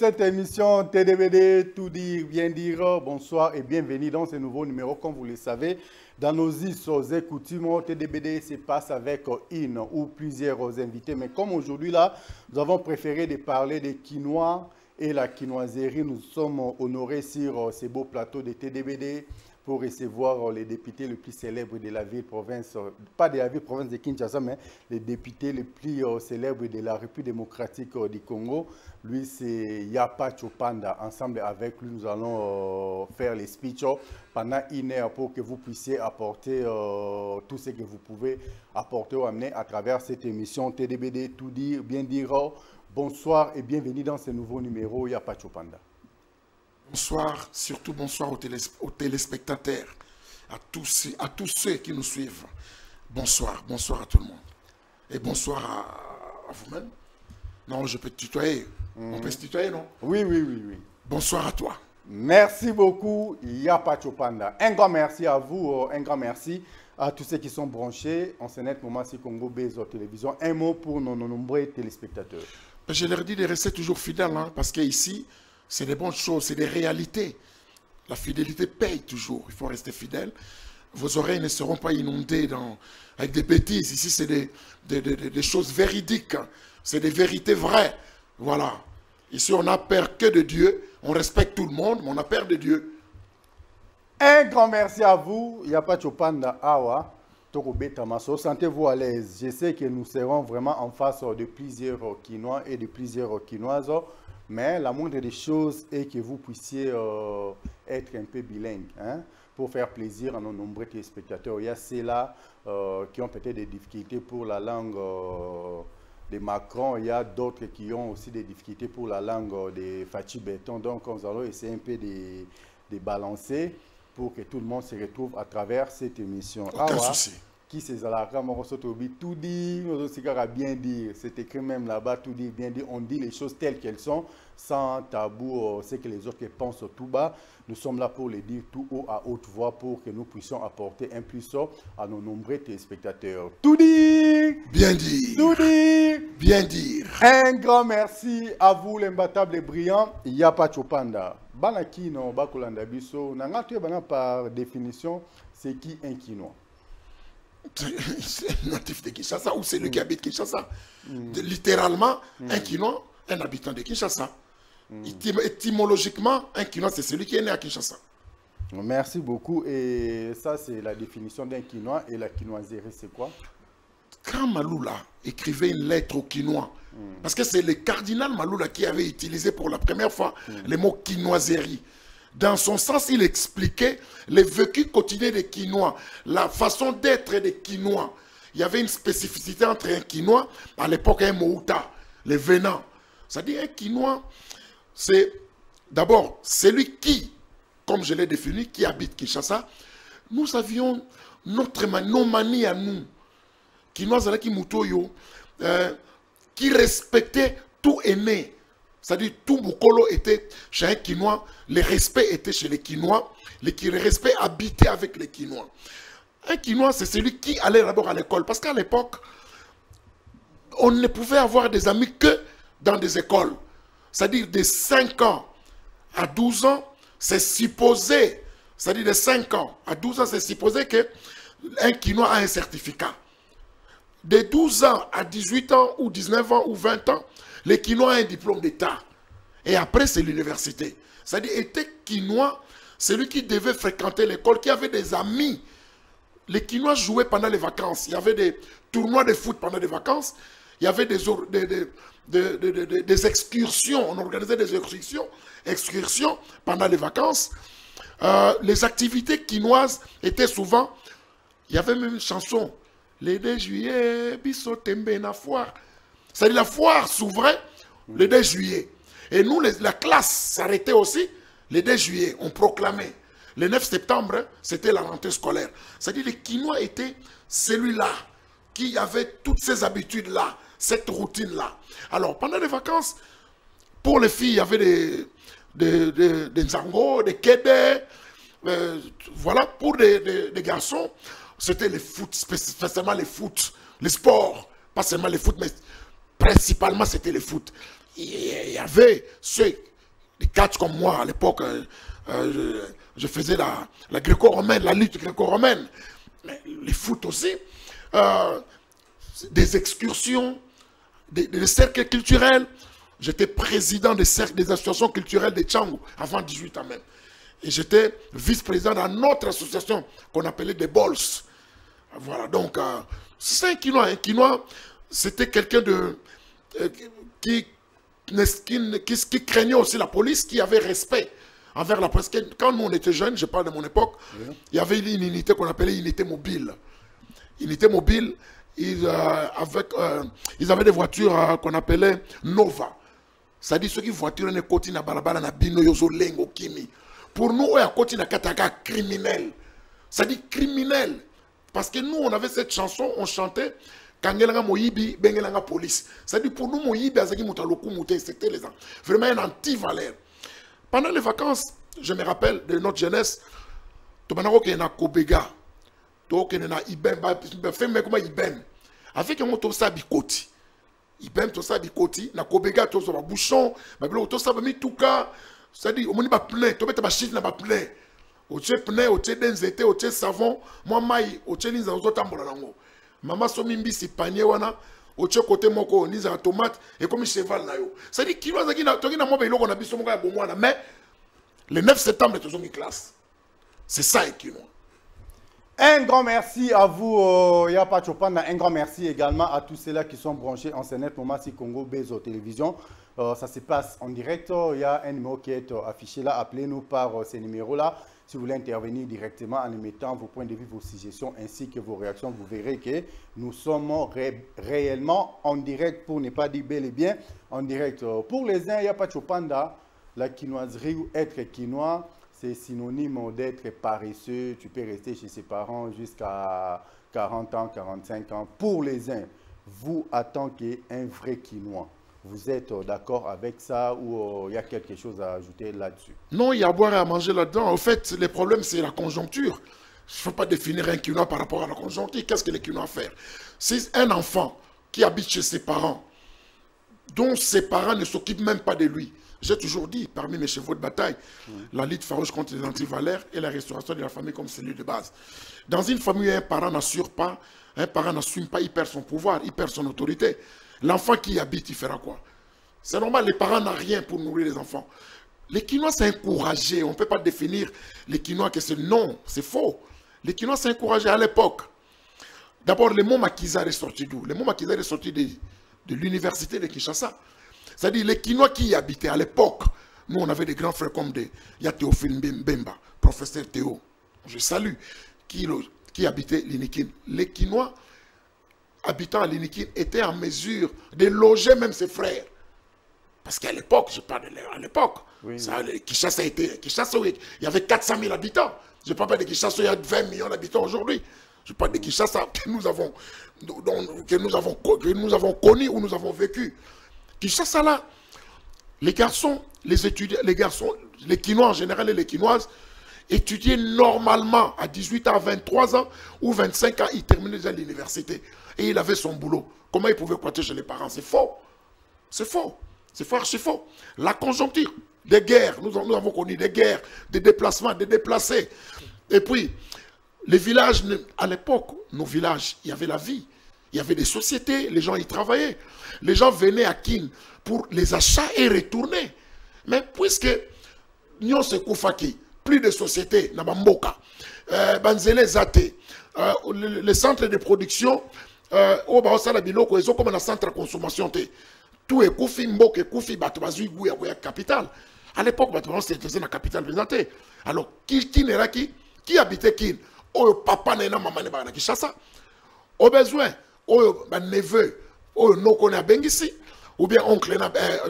cette émission TDBD, tout dire, bien dire, bonsoir et bienvenue dans ce nouveau numéro. Comme vous le savez, dans nos us et coutumes, TDBD se passe avec une ou plusieurs invités. Mais comme aujourd'hui, là, nous avons préféré de parler des quinoa et la quinoiserie. Nous sommes honorés sur ces beaux plateaux de TDBD pour recevoir les députés les plus célèbres de la ville-province, pas de la ville-province de Kinshasa, mais les députés les plus célèbres de la République démocratique du Congo. Lui, c'est Yapa Chopanda. Ensemble avec lui, nous allons faire les speeches pendant une heure pour que vous puissiez apporter tout ce que vous pouvez apporter ou amener à travers cette émission TDBD, tout dire, bien dire. Bonsoir et bienvenue dans ce nouveau numéro Yapa Chopanda. Bonsoir, surtout bonsoir aux téléspectateurs, à tous ceux qui nous suivent. Bonsoir, bonsoir à tout le monde. Et bonsoir à vous-même. Non, je peux te tutoyer. On peut se tutoyer, non? Oui, oui, oui, oui. Bonsoir à toi. Merci beaucoup, Yapa Chopanda. Un grand merci à vous, un grand merci à tous ceux qui sont branchés en ce net moment sur Congo Bezo Télévision. Un mot pour nos nombreux téléspectateurs. Je leur dis de rester toujours fidèles, hein, parce qu'ici, c'est des bonnes choses, c'est des réalités. La fidélité paye toujours. Il faut rester fidèle. Vos oreilles ne seront pas inondées avec des bêtises. Ici, c'est des choses véridiques. C'est des vérités vraies. Voilà. Ici, on n'a peur que de Dieu. On respecte tout le monde, mais on a peur de Dieu. Un grand merci à vous. Yapa Chopanda Awa. Sentez-vous à l'aise. Je sais que nous serons vraiment en face de plusieurs Quinois et de plusieurs Quinoises. Mais la moindre des choses est que vous puissiez être un peu bilingue, hein, pour faire plaisir à nos nombreux téléspectateurs. Il y a ceux-là qui ont peut-être des difficultés pour la langue de Macron. Il y a d'autres qui ont aussi des difficultés pour la langue de Fachi Béton. Donc, nous allons essayer un peu de balancer pour que tout le monde se retrouve à travers cette émission. Aucun souci. Qui c'est ça, tout dit, bien dire, c'est écrit même là-bas, tout dit, bien dire, on dit les choses telles qu'elles sont, sans tabou, c'est que les autres pensent tout bas. Nous sommes là pour les dire tout haut à haute voix pour que nous puissions apporter un plus à nos nombreux téléspectateurs. Tout dire, bien dire, tout dire, bien dire. Un grand merci à vous, l'imbattable et brillant, Yapa Chopanda. Banaki no bakolanda biso, nangatue bana par définition, c'est qui un quinois? C'est un natif de Kinshasa ou c'est lui qui habite Kinshasa. Littéralement, un Quinois, un habitant de Kinshasa. Étymologiquement, un Quinois, c'est celui qui est né à Kinshasa. Merci beaucoup. Et ça, c'est la définition d'un Quinois. Et la quinoiserie, c'est quoi? Quand Maloula écrivait une lettre au Quinois, parce que c'est le cardinal Maloula qui avait utilisé pour la première fois le mot quinoiserie. Dans son sens, il expliquait les vécus quotidiens des Quinois, la façon d'être des Quinois. Il y avait une spécificité entre un Quinois, à l'époque un Mouta, les venants. C'est-à-dire un Quinois, c'est d'abord celui qui, comme je l'ai défini, qui habite Kinshasa. Nous avions nos manies à nous. Quinois, qui respectait tout aîné. C'est-à-dire tout Boukolo était chez un Quinois, le respect était chez les Quinois, le respect habitait avec les Quinois. Un Quinois, c'est celui qui allait d'abord à l'école. Parce qu'à l'époque, on ne pouvait avoir des amis que dans des écoles. C'est-à-dire de 5 ans à 12 ans, c'est supposé, c'est-à-dire de 5 ans à 12 ans, c'est supposé qu'un Quinois a un certificat. De 12 ans à 18 ans ou 19 ans ou 20 ans, les Quinois ont un diplôme d'État. Et après, c'est l'université. C'est-à-dire, était Quinois, celui qui devait fréquenter l'école, qui avait des amis. Les Quinois jouaient pendant les vacances. Il y avait des tournois de foot pendant les vacances. Il y avait des excursions. On organisait des excursions pendant les vacances. Les activités quinoises étaient souvent... Il y avait même une chanson. Le 2 juillet, biso tembe na foire. C'est-à-dire la foire s'ouvrait le 2 juillet. Et nous, la classe s'arrêtait aussi le 2 juillet. On proclamait. Le 9 septembre, c'était la rentrée scolaire. C'est-à-dire les Quinois étaient celui-là qui avait toutes ces habitudes-là, cette routine-là. Alors, pendant les vacances, pour les filles, il y avait des Nzango, des Kédé. Voilà, pour des garçons, c'était le foot, spécialement le foot, le sport. Pas seulement le foot, mais principalement c'était le foot. Il y avait ceux des catch comme moi à l'époque. Je faisais la gréco-romaine, la lutte gréco-romaine. Mais les foot aussi. Des excursions, des cercles culturels. J'étais président des cercles des associations culturelles de Tchango, avant 18 ans même. Et j'étais vice-président d'une autre association qu'on appelait des Bols. Voilà, donc, c'est un Quinois. Un Quinois, c'était quelqu'un qui craignait aussi la police, qui avait respect envers la police. Quand nous, on était jeunes, je parle de mon époque, il y avait une unité qu'on appelait unité mobile. Unité mobile, ils avaient des voitures qu'on appelait Nova. C'est-à-dire ceux qui voiturent ne côté na balabala na bino yozo lengo kimi. Pour nous, on a côté na kataka criminel. C'est-à-dire criminel. Parce que nous, on avait cette chanson, on chantait Kangelanga Moyibi, Bengelanga Police. C'est-à-dire pour nous, Moyibi, Azaki Moutaloku Mouté, c'était les gens. Vraiment un anti-valeur. Pendant les vacances, je me rappelle de notre jeunesse, Tobanaro qui est na Kobega, Toke na Ibem, Femme comme Ibem. Avec un moto Sabikoti. Ibem to Sabikoti, na Kobega, to so bouchon, Bablo, to Sabami Touka, c'est-à-dire, on m'a plein, to mette ma chine na plein. Oche pneu, oche denzete, oche savon, moi maï, oche linza ozotambola nango. Mama somimbi si panier wana, oche côté moko niza tomate et comme cheval na yo. Ça dit kilo zaki na toki na mo belo na biso moko ya bomwana, mais le 9 septembre to zongi classe. C'est ça kilo. Un grand merci à vous, Yapa Chopanda. Un grand merci également à tous ceux-là qui sont branchés en CNET Momasi Congo Bezo Télévision. Ça se passe en direct. Il y a un numéro qui est affiché là. Appelez-nous par ces numéros-là. Si vous voulez intervenir directement en émettant vos points de vue, vos suggestions ainsi que vos réactions, vous verrez que nous sommes réellement en direct, pour ne pas dire bel et bien en direct. Pour les uns, Yapa Chopanda, la quinoiserie ou être quinois, c'est synonyme d'être paresseux. Tu peux rester chez ses parents jusqu'à 40 ans, 45 ans. Pour les uns, vous, en tant qu'un vrai quinois, vous êtes d'accord avec ça ou il y a quelque chose à ajouter là-dessus? Non, il y a à boire et à manger là-dedans. En fait, le problème, c'est la conjoncture. Il ne faut pas définir un quinois par rapport à la conjoncture. Qu'est-ce que les quinois faire? C'est un enfant qui habite chez ses parents, dont ses parents ne s'occupent même pas de lui. J'ai toujours dit, parmi mes chevaux de bataille, la lutte farouche contre les antivaleurs et la restauration de la famille comme cellule de base. Dans une famille où un parent n'assure pas, un parent n'assume pas, il perd son pouvoir, il perd son autorité. L'enfant qui y habite, il fera quoi? C'est normal, les parents n'ont rien pour nourrir les enfants. Les Quinois, c'est encouragé. On ne peut pas définir les Quinois que c'est non, c'est faux. Les Quinois, c'est encouragé à l'époque. D'abord, le mot Makizar est sorti d'où? Le mot Makizar est sorti de l'université de Kinshasa. C'est-à-dire les Quinois qui y habitaient à l'époque. Nous, on avait des grands frères comme il y a Théophile Mbemba, professeur Théo, je salue, qui habitait l'Inikin. Les Quinois habitant à l'Inikin étaient en mesure de loger même ses frères. Parce qu'à l'époque, je parle de l'époque, oui. Kinshasa, il y avait 400 000 habitants. Je ne parle pas de Kinshasa, il y a 20 millions d'habitants aujourd'hui. Je parle de Kinshasa que nous avons connu ou nous avons vécu. Kinshasa là, les garçons, les étudiants, les Quinois en général et les Quinoises, étudiaient normalement à 18 ans, à 23 ans ou 25 ans, ils terminaient déjà l'université. Et il avait son boulot. Comment il pouvait croître chez les parents? C'est faux. C'est faux. C'est faux, archi faux. La conjoncture, des guerres, nous avons connu des guerres, des déplacements, des déplacés. Et puis, les villages, à l'époque, nos villages, il y avait la vie. Il y avait des sociétés, les gens y travaillaient. Les gens venaient à Kin pour les achats et retourner. Mais puisque nous sommes Koufaki, plus de sociétés, Nabamboka, Banzele Zate, les centres de production, au Baosala Biloko, ils ont comme un centre de consommation. Tout est Koufi, Mbok et Koufi, Batouazui, Gouya, capitale. À l'époque, c'était la capitale présentée. Alors, qui habitait Kin? Oh, papa, nena, maman, nena, Kinshasa. Au besoin, oh, neveu, oh, non qu'on a bengisi, ou bien oncle,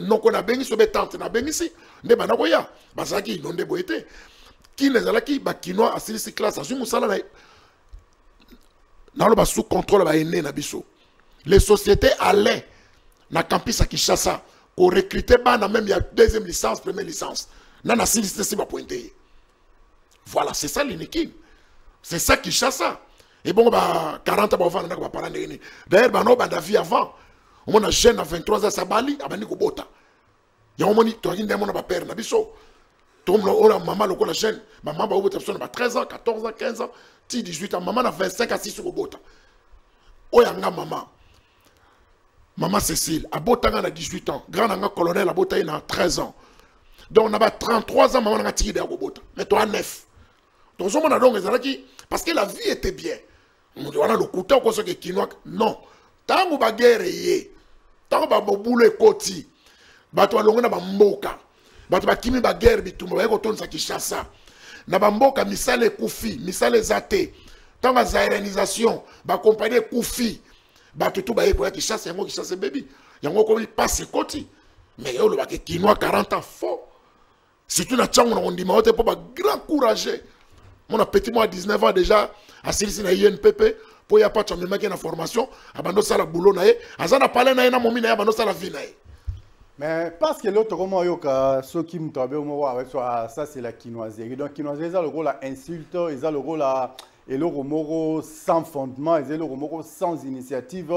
non qu'on a bengisi, ou bien tante na bengisi, ne banagoya, basaki, non de boité. Qui n'est pas qui, Quinois, à ces classes, à Zumusala, dans le sous contrôle, les sociétés allaient dans le campus à Kinshasa, pour recruter, même il y a deuxième licence, première licence. Nana sinistre, c'est pas pointé. Voilà, c'est ça l'iniquime. C'est ça Kinshasa. Et bon, 40 ans, on va parler. D'ailleurs, on a vie avant. On a jeune à 23 ans, ça bali, à Bani Kobota. Ya omoni to akinde mona ba père na biso. To la maman loko la jeune, maman ba obota biso na ba 13 ans, 14 ans, 15 ans, 18 ans, maman na 25 à 6 ko bota. Oyanga maman. Maman Cécile, abotanga na 18 ans, grand anga colonel abota na 13 ans. Donc on a 33 ans, maman na tiki de abota. Mais toi 9. Donc on a donc ezalaki parce que la vie était bien. On dit voilà le couteau ko so ke kinoa non. Tango ba guerre yé. Tango ba bobulo ekoti. Bato alongo na ba mboka. Bato ba kimi ba guerre bitumba ba ko tonsa Kinshasa. Na ba mboka misale kufi, misale zate. Tango za irénisation, ba compagnie kufi. Bato tout ba yé ko ya Kinshasa yango Kinshasa baby. Yango ko passe koti. Mais yo le ba ke kinoa 40 ans faux. Surtout na tchango na ondima ote po ba grand courageux. Mon petit moi à 19 ans déjà, à Silisi na INPP, pour y a pas de chambre qui na formation, abando ça la boulot na ye, azana parler na ye na momi na ye, abando ça la vie na ye. Mais parce que l'autre roman yoka, ceux qui me tombent au moment avec ça c'est la quinoiserie. Donc quinoiserie, ils ont le rôle à insulte, ils ont le rôle à et le romoro sans fondement, ils ont le romoro sans initiative.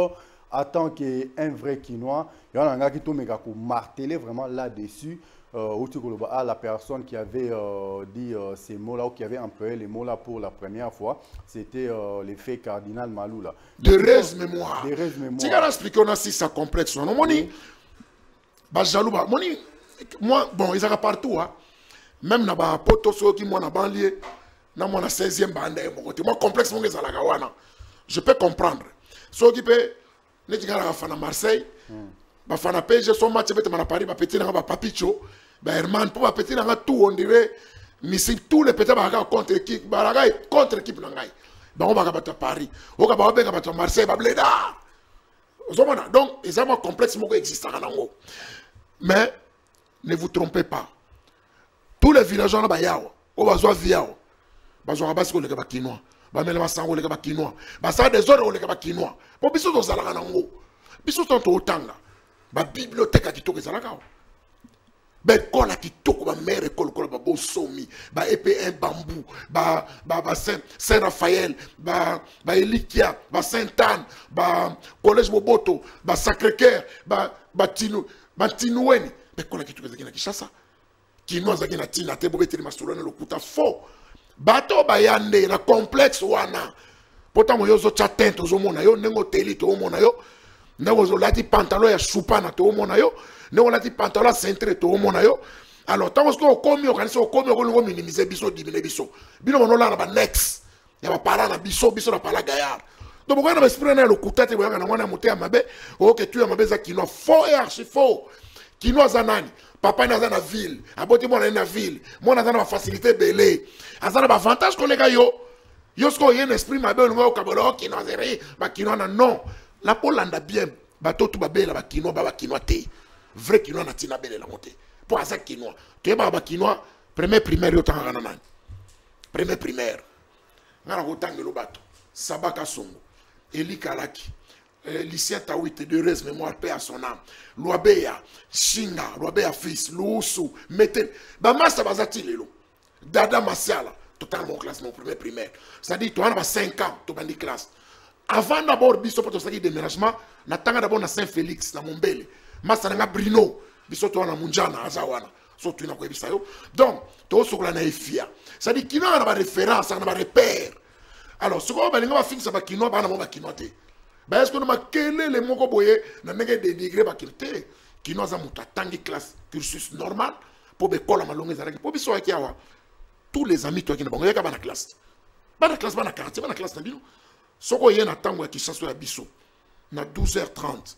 En tant qu'un vrai quinois, il y a un gars qui tombe pour marteler vraiment là-dessus. À la personne qui avait dit ces mots-là ou qui avait employé les mots-là pour la première fois, c'était l'effet cardinal Malou là. De rêve mémoire. De rêve mémoire. Tu vas expliquer on a si ça complexe. Non, moni, bah jalouba, moni, moi bon ils ont partout hein. Même na ba poto so qui moi na banlieue, na moi na 16e bande moi complexe mon ezala kawana. Je peux comprendre. So qui peut ne tigara fa na Marseille. Bah fana PSG son match bête na Paris ba petit na ba papicho. Bah Herman pour ba petit na tout on dirait mais si tous les petits ba contre équipe ba contre équipe na ngai. Bah on va battre Paris. On va battre Marseille ba bleda. Donc les amants complexes moko existent en ango. Mais ne vous trompez pas. Tous les villageois na ba yao, on va zoa viao. Ba zoa ba le ba kinois. Ba mele ba sango le ba kinois. Ba ça des ordres le ba kinois. Pour biso to zala nango. Biso to otanga. Ba bibliothèque a kitoko ezalaka. Ba école a kitoko ba mère école ko ba bo somi, ba EPN bambou, ba Saint Raphaël, ba Elikia, ba Sainte-Anne, ba collège Boboto, ba Sacré-Cœur, ba Tinoueni. Ba école a kitoko ezalaki na Kinshasa. Kino azaki na tina te bobe teli masolo na lokuta fo. Bato ba yande na complexe wana. Pourtant yo zo chatent zo mona yo nengo teli to mona yo. Nous lati pantalon ya choupana to mona yo, nous lati pantalon centré to mona yo. Alors tant que komi organiser komi ko minimiser biso diminuer biso. Bino mono la ba next. Ya ba para na biso na pala gaillard. Donc pourquoi na esprit na le kutate boyanga na mwana moté mabe, o que tu mabe za kino faux et archi faux. Kino zanani, papa na na ville, aboti mona na ville, mona na facilité belé. Azana ba avantage ko lega yo. Yo sko yen esprit mabe ngo kabolo kino zeri, ba kino na non. La Polanda bien, bateau tout babel la kinois te. Vrai kinois na tina belle la montée. Pour ça kinois. Tu es baba kinois, premier primaire yo tanga nanan. Premier primaire. Ngana ko tanga lo bato. Sabaka songo. Eli Kalaki. Lycée Tawite de res mémoire paix à son âme. Loabeya, Shinga, Loabeya fils, Lousu, Meten. Ba massa bazati lelo. Dada Masiala, totalement classe mon premier primaire. Ça dit toi on a 5 ans, to bandi classe. Avant d'abord, biso pour tout déménagement, natanga d'abord na Saint-Félix, na Mombele. Massa na Brino, biso to na Munjana, Azawana. So tu na ko ebisa yo. Donc, to so la na efia. Ça dit kino na ba référence, na ba repère. Alors, ce qu'on va linga fixe ba kino ba na mo ba kino te. Ba est-ce que no makele le moko boye na ndenge de degré ba kino te. Kino za muta tangi classe cursus normal pour be kola malonga za pour biso akiawa. Tous les amis toi qui na bongo ya ka ba na classe. Ba na classe ba na quartier, ba na classe na bino. Soko yena tango ya Kinshasa ya biso na 12h30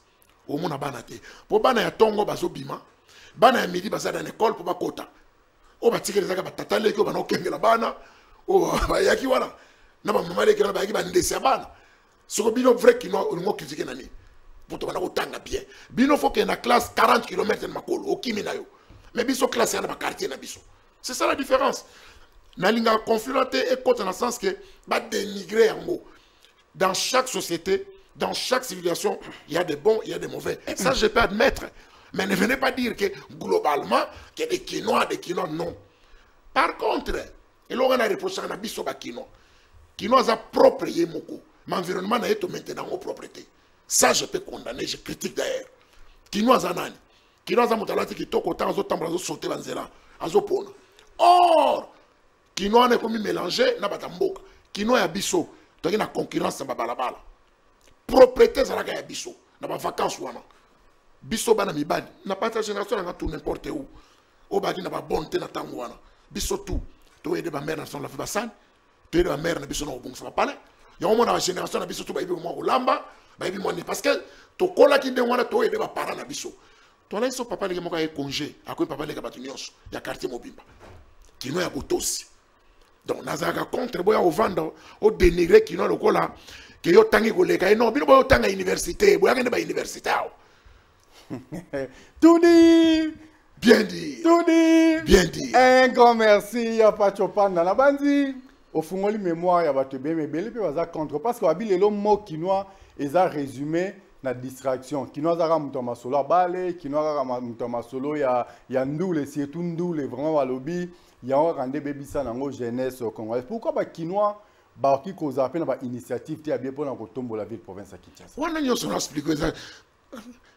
au mona bana te po bana ya tongo bazo bima bana ya midi bazana na école po bakota o batikelezaka batata leki o bana okengela bana o bayaki wana na ba mama leki na bayaki bandesi ya bana soko bino vrai kino olingo critiquer nani poto bana kotanga bien bino faut que na classe 40 km na makolo okimi na yo mais biso classe ya na ba quartier na biso c'est ça la différence na linga confluenter et côté dans le sens que ba dénigrer en mot. Dans chaque société, dans chaque civilisation, il y a des bons, il y a des mauvais. Ça, je peux admettre. Mais ne venez pas dire que globalement, qu'il y a des quinois, non. Par contre, et là, on a reproché à Nabiso Bakino. Quinois a propre yemoko. Mais l'environnement n'a été maintenant en propreté. Ça, je peux condamner, je critique d'ailleurs. Quinois a nani. Kinois za mutalati ki toko ta azo tambola azo sauter banzela azo pona. Or Kinois ne komi mélanger na batamboka. Kinois ya biso toki na concurrence na balabala. Propriété zalaka ya biso na ba vacances wana. Biso bana mibali na pas ta génération na tout n'importe où. O baki na ba bonté na tango wana. Biso tout to aider ba mère na son la fabasan. To aider ba mère na biso na obongsa ba pale. Ya o mona ba génération na biso to ba ibi mo kolamba, ba ibi mo ni parce que to kola ki ndengwana to aider ba parents na biso. To la iso papa le moka e congé, akoy papa le ka batunyos ya quartier Mobimba. Kino ya botosi. Donc nazaka contre boya o vendre o dénigrer kino lokola que yo tangi koleka e non bino boyo tanga université, boya kende ba université. Tout dit. Bien dit. Tout dit. Bien dit. Un grand merci à Pachopan dans la bandi. Au fond, les mémoires, il y a des bébés, mais il contre. Parce que le mot quinoa est résumé la distraction. Quinoa zara mutama solo balé, quinoa zara mutama solo ya ndoule, c'est tout ndoule vraiment à lobby. Il y a un rendez bébé ça dans jeunesse congolaise. Pourquoi ba quinoa ba qui cause appel ba initiative ti a bien pour la tombo la ville province à Kinshasa. On a nous on expliqué ça.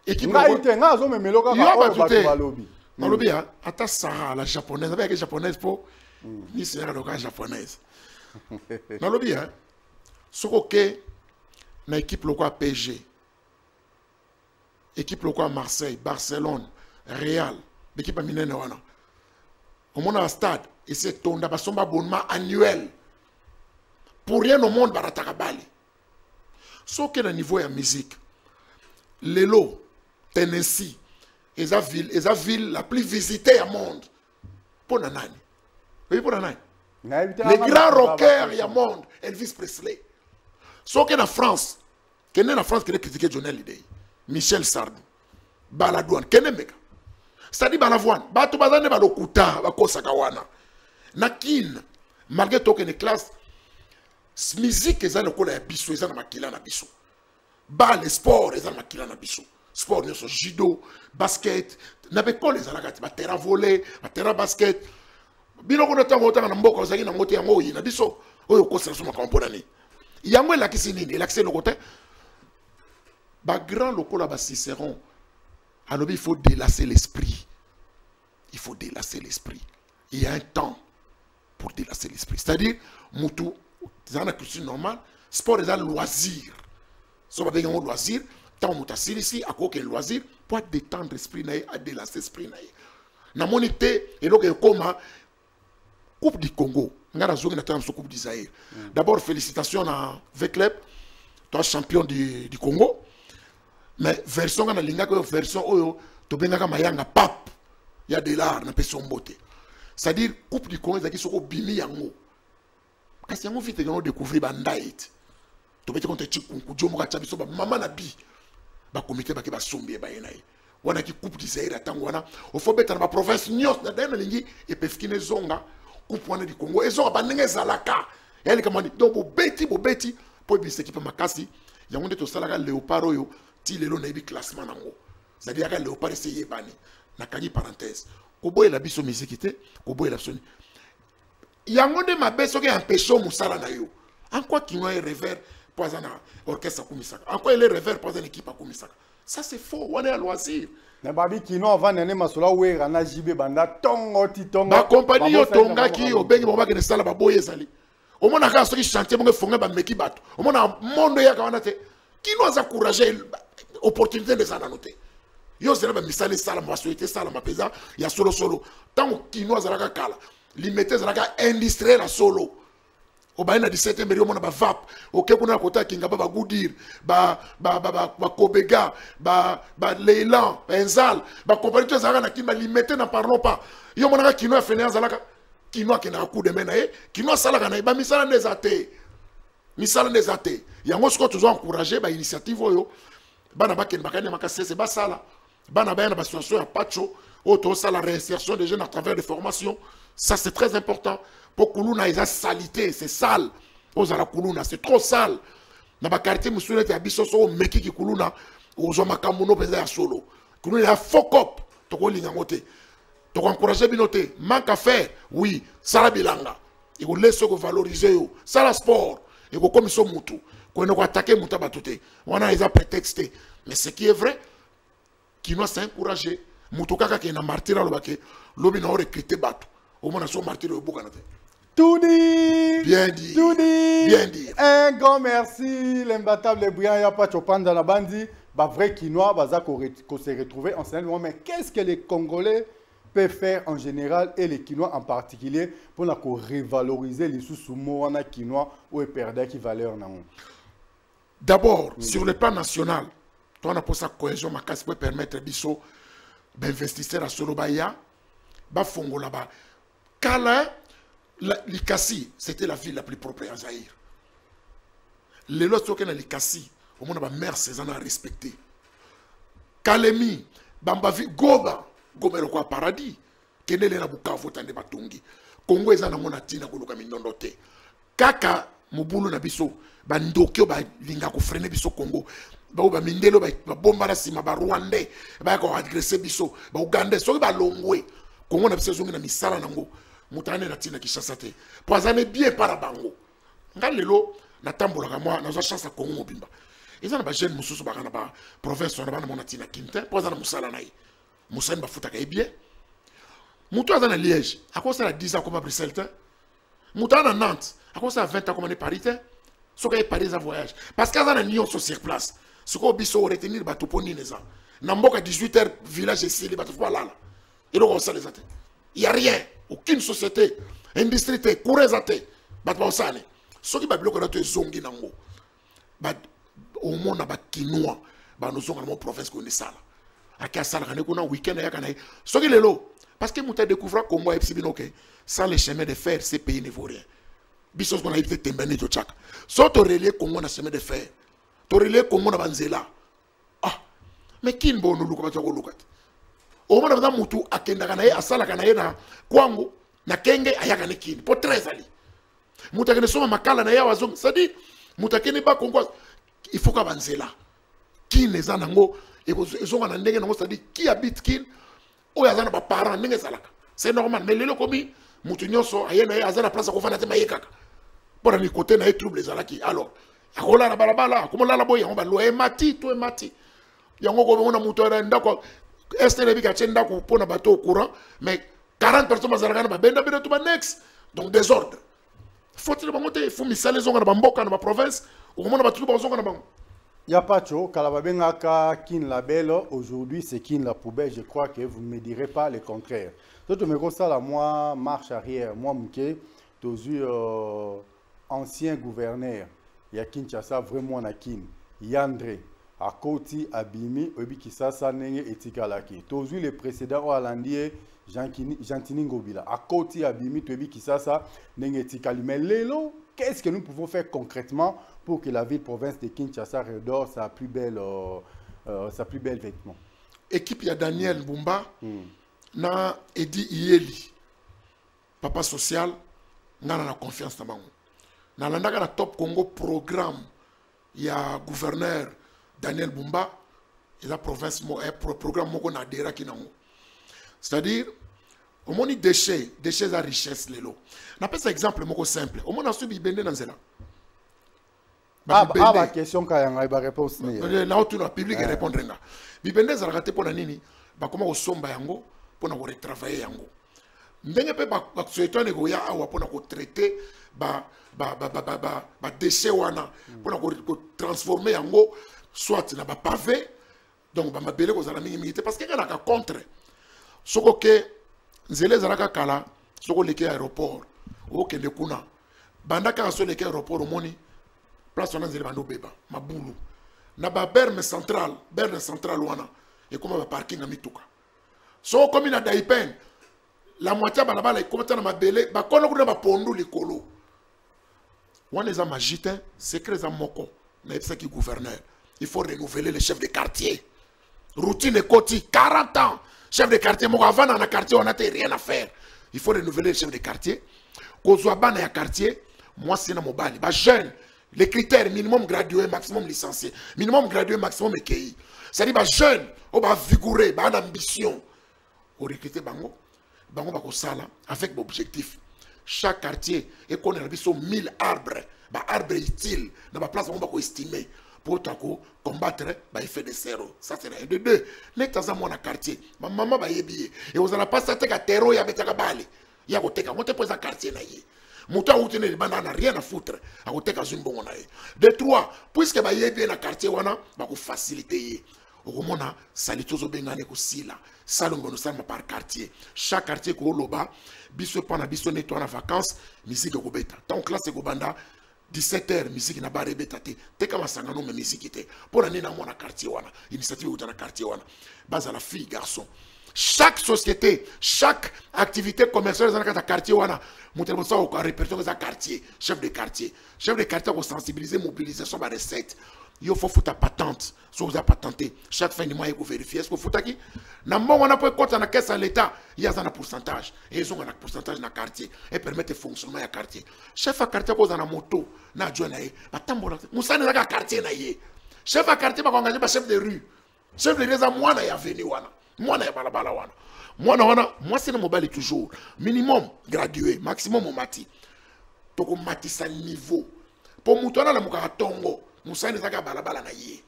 Équipe nga zo memelo ka ba lobby. Na lobby ata Sarah la japonaise, avec japonaise pour ni c'est la locale japonaise. Na lobby soko ke na équipe locale PSG. Équipe locale Marseille, Barcelone, Real, l'équipe minene wana. Au monde à stade, et c'est ton d'abasomba abonnement annuel. Pour rien au monde, barataka bali. Sauf que le niveau de musique, Lelo, Tennessee, et la ville la plus visitée au monde. Pour Nanani. Oui, pour Nanani. Les grands rockers du monde, Elvis Presley. Sauf que la France, qui est la France qui a critiqué Johnny Hallyday, Michel Sardou, Baladouane, qui est mec. C'est-à-dire Balavoine, Bato Bazane Balokuta, Bakosakawana. Nakin, malgré tout que les classes, musique est le col à biso, est makila na biso. Bal les sports est makila na biso. Sport nous sont judo, basket, n'avait pas les alagati, terrain volley, terrain basket. Bino ko tango tanga na mboko zaki na ngote yango yi na biso. Oyo ko sa suma komponani. Yango la kisinini, l'accès le côté. Ba grand lokola ba Cicéron. Alors il faut délasser l'esprit. Il faut délasser l'esprit. Il y a un temps pour délasser l'esprit. C'est-à-dire, Moutou, c'est une culture normale, sport est un loisir. Si on a un loisir, tant que tu ici, à quoi qu'un loisir, pour détendre l'esprit, à délasser l'esprit. Dans mon été, et donc, comme Coupe du Congo, on a la Coupe d'Isaïe. D'abord, félicitations à Vecleb, toi champion du Congo. Mais version na linga ko version oyo to benga mayanga pap ya dollar na peso mbote. C'est-à-dire coupe du Congo ezaki soko bimi yango. Kasi yango vite ngano découvrir bandait. To bete konte chikunku jomo ka chabiso ba mama na bi. Ba comité ba ke ba sombi ba yenai. Wana ki coupe du Zaire tango wana o fo beta na ba province nyos na dana lingi e pefkine zonga coupe wana du Congo ezonga ba ndenge zalaka. Yani kamani donc bo beti po bi équipe makasi yango nde to salaka léopard oyo ti lelo na ibi classement nango. C'est-à-dire que léopard essayé bani. Na kagi parenthèse. Koboye la biso musique te, koboye la soni. Yango de mabe soki empêche musala na yo. En quoi qu'il y a un revers pour un orchestre kumisaka. En quoi il est revers pour une équipe à kumisaka. Ça c'est faux, on est à loisir. Na babi kino avant nene masola wera na jibe banda tongo ti tongo. Ba compagnie yo tonga ki obengi baba ke sala ba boye zali. O mona ka soki chantier bonge fonga ba meki bato. O mona mondo ya ka wana te. Kino za encourager opportunité de ça noter. Yo zela ba misali sala ma souhaiter sala ma pesa ya solo tant kino za la kala limité za la industriel la solo o ba na 17 mberi mona ba vap o ke kuna kota kinga ba goudir ba kobega ba leilan enzal ba compagnie za na kimba limité na parlons pas yo mona kino a fene za la kino ke na coup de mena kino sala kana ba misala nezate yango ce que toujours encourager ba initiative oyo bana bakene bakane makasese basala bana bayana ba situation ya pacho auto ça la réinsertion des jeunes à travers des formations, ça c'est très important pour kuluna eza salité, c'est sale aux ala kuluna, c'est trop sale na ba quartier musule te abisoso meki ki kuluna ozo makamuno peza ya solo kuluna ya fokop to ko linga ngote to ko encourager binote manque à faire oui ça la bilanga il faut laisser ko valoriser yo ça la sport et ko comme so mutu ko ne ko attaquer muta batute on a les prétexte mais ce qui est vrai qui nous a encouragé Moutokaka qui est na martyr alors que l'homme n'a recruté bateau. Au moins, son martyr au bout. Tout dit. Bien dit. Tout dit. Bien dit. Un grand merci, l'imbattable Brian Yapa Chopan dans la bandi. Bah, vrai Kinois, bah, qu'on s'est retrouvé en Sénégal. Mais qu'est-ce que les Congolais peuvent faire en général et les Kinois en particulier pour revaloriser les sous-mots Kinois ou perdre qui valeur non? D'abord, sur le plan national, on a pour sa cohésion, ma casse peut permettre biso d'investir à Solobaya, Bafongo là-bas. Kala, Likasi, c'était la ville la plus propre à Zaïre. Les lois sont que Likasi, au moins la mère Cézanne a respecté. Kalemi, Bambavi, Goba, Goba le quoi paradis, Kenele na Bukavu tande batungi. Congo ezana mona tina kuluka minondote. Kaka mubulu na biso, bandokyo ba linga ko freiner biso Congo. Ba mindelo ba bomba na sima ba Rwandais, ba ko agresser biso, ba Ugandais, so ba longwe. Congo na biso zongi na misala nango. Mutane na tina Kinshasa te. Poisane bien para bango. Ngalelo na tambola moi na zo chance à Congo mobimba. Ezana ba jeune mususu ba kana ba province na ba na mona tina Kintin, poisana musala nayi. Musane ba futa ka bien. Moutou à Liège, à quoi ça a 10 ans comme à Bruxelles? Moutou à Nantes, à quoi ça a 20 ans comme à Paris? Ce qui est Paris à voyage. Parce qu'il y a un union sur place. Ce qu'on a retenir, c'est que les gens n'ont 18h, village ici, les gens là. Et donc, ça les a. Il n'y a rien. Aucune société, industrie, courez à terre. Ce qui est bloqué dans les zongi nango. Au monde, il y a des nous sommes dans la province qu'on est ça. À Kassal, on a un week-end. Ce qui est là. Parce que nous avons découvert que Congo est sans les chemins de fer, ces pays ne vaut rien. Bisous qu'on a été témbéné de Tchak. Soit tu relié Congo dans chemin de fer, tu relié Congo dans Banzela. Ah, mais qui ne peut nous louer? Au moins, dans Moutou, à Kendakanaye, à Salakanaye, na Kwango, na Kenge, à Yaganekin, pour 13 ali. Moutakene Soma Makala, na Yawazong, ça dit, Moutakene ba Congo, il faut qu'à Banzela. Qui n'est pas nango, et ils ont un ndenge nango, ça dit, qui habite Kin? Parents, c'est normal, mais les locomis, Moutinioso, Ayana, Azana, place à Kofana, Maïkaka. Pour un côté, il y a des troubles. Alors, à Rola, Balabala, comme la boy, on va louer Mati, tout est Mati. Il y a un moteur, d'accord. Est-ce que les Bicachenda pour un bateau au courant, mais 40 personnes à Zaragana, Benda, tout va next. Donc, désordre. Faut-il monter, il faut misser les ongles dans la province, au moment où on va trouver les ongles dans Yapacho, Kalababengaka, Kin Label, aujourd'hui c'est Kin la poubelle, je crois que vous ne me direz pas le contraire. Donc, je me constate à moi, marche arrière, moi, Mouké, toujours ancien gouverneur, il y a Kinshasa, vraiment na Kin, Yandré, à Koti, Abimi, Obi Kisasa, Nenge et Tikalaki. Toujours le précédent Hollandais, Jantini Ngobila, à Koti, Abimi, Obi Kisasa, Nenge et Tikali. Mais Lélo, qu'est-ce que nous pouvons faire concrètement pour que la ville-province de Kinshasa redore sa plus belle vêtement? Équipe, il y a Daniel Bumba, na Edi Ieli, papa social, na la confiance dans moi. Dans le Top Congo programme, il y a gouverneur Daniel Bumba, et la province, programme Moko Nadera Kinango. C'est-à-dire, au moins, déchets à richesse, les lots. On appelle ça exemple Moko simple. Au moins, on a subi Bende dans Zela. La question quand il y a une réponse. Là où tu as public répondre. Bibende Zela raté pour la nini, comment au somba yango, pour nous retravailler yango. Ndenge pe ba souhaiter negoya awa pour nous traiter déchets wana pour nous transformer yango soit na ba pavé donc ba mabele ko zala mingi parce que kana ka contre soko ke nzele zalaka kala soko leke aéroport o kende kuna banda ka so leke aéroport moni place wana nzele bando beba mabulu na ba berne central wana et comme ba parking na mituka so comme na Daipen la moitié balabala ekomata na mabele bakono kuna bapondu likolo wana eza magite secret za moko na epsa ki gouverneur il faut renouveler les chefs de quartier routine koti 40 ans chef de quartier moko avant dans le quartier on n'a rien à faire il faut renouveler les chefs de quartier kozwa bana ya quartier moi c'est na mobali ba jeune les critères minimum gradué maximum licencié minimum gradué maximum EKI c'est-à-dire ba jeune o ba vigoureux ba ambition au recruter bango va kosala avec l'objectif. Chaque quartier est qu'on a 1000 arbres, arbres utiles, dans la place on va estimer pour combattre effet de zéro. Ça c'est un de deux. Les temps dans mon quartier, ma maman va y bien. Et vous allez pas s'attaquer à terreau et à mettre à balle. Il y a côté quand on te pose un quartier na yé. Mouta ou tenez les bandes n'a rien à foutre. À côté quand une bonne naïe. De trois, puisque va y bien à quartier wana, va vous faciliter. Au moment là, salitozo bengane ko sila. Salongo nous salma par quartier. Chaque quartier ko loba, biso pana biso nettoie en vacances, musique ko beta. Tant classe ko banda 17h musique na bare beta te. Te kama sangano me musique te. Pour la nina mona quartier wana. Initiative ou dans quartier wana. Base à la fille garçon. Chaque société, chaque activité commerciale dans le quartier wana, monter ça au répertoire des quartiers, chef de quartier pour sensibiliser, mobilisation par recette. Il faut foutre patente, si vous avez patenté, chaque fin du mois il faut vérifier est-ce que vous foutez qui. Na mo on a pas compte na caisse à l'état, il y a un pourcentage et ils ont un pourcentage dans quartier et permettre le fonctionnement du quartier. Chef à quartier cause na moto, na joina e, batambola, musane na quartier na ye. Chef à quartier ba engager ba chef de rue. Chef de rue za mwana ya veni wana. Moi, c'est le mobile toujours. Minimum gradué, maximum au mati. Donc, on mati sa niveau. Pour moutona la mouka tongo, moussa ne zaka balabala na ye.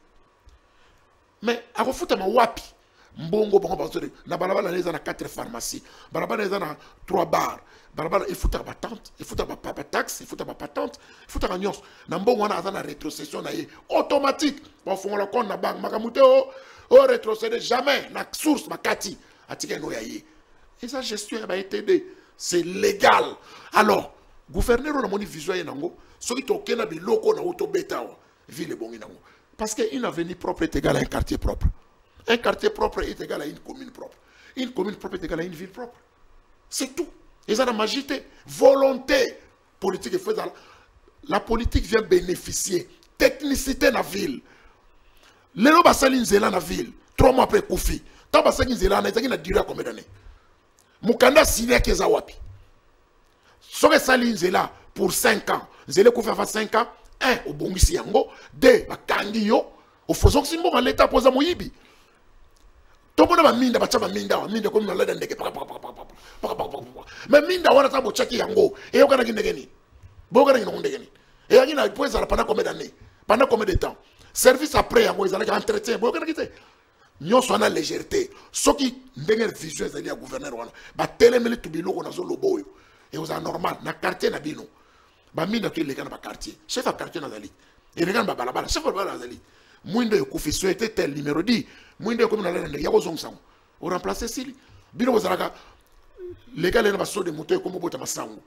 Mais, à refuta ma wapi. Mbongo, bon, na balabala les na 4 pharmacies. Balabala les na 3 bars. Balabala, il faut ta patente, il faut ta taxe, il faut ta patente, il faut ta nyons. Na mbongo wana azana rétrocession na ye. Automatique. Bon, faut la compte na banque. Makamute on rétrocède jamais la source makati et sa gestion a été c'est légal. Alors gouverneur on a moni vision yango ceux qui toquent na biloko na auto beta ville bon yango parce que une avenue propre est égale à un quartier propre est égal à une commune propre est égale à une ville propre, c'est tout. Et ça la magité volonté politique fait la politique vient bénéficier technicité na ville. Les gens qui sont dans la ville, 3 mois après Koufi, tant que ils sont là, ils ont duré combien d'années? Mukanda signé que Zawapi. Ceux qui sont là pour 5 ans, ils ont fait 5 ans, 1 au Bongisi Yango, 2 à Kandiyo, au Fosok Simbo, à l'État pour Zamoyibi. Tout le monde a minda, minda comme dans l'aide de mais minda, on a tabo Tchaki Yango, et on a gagné. Bogana Yondegani. Et il y a une ça pendant combien d'années? Pendant combien de temps? Service après, ils ont entretien. Nous sommes en légèreté. Ceux qui ont une vision de gouverneur, ils ont télémélé tout le monde dans le lobo. Et vous êtes normal. Dans le quartier, ils ont mis dans le quartier. Chef de quartier, ils ont mis balabala. Chef de quartier, ils ont fait tel numéro 10. Ils ont fait on remplace ici. Les gars, ils ont fait des moutons comme au Botamassango.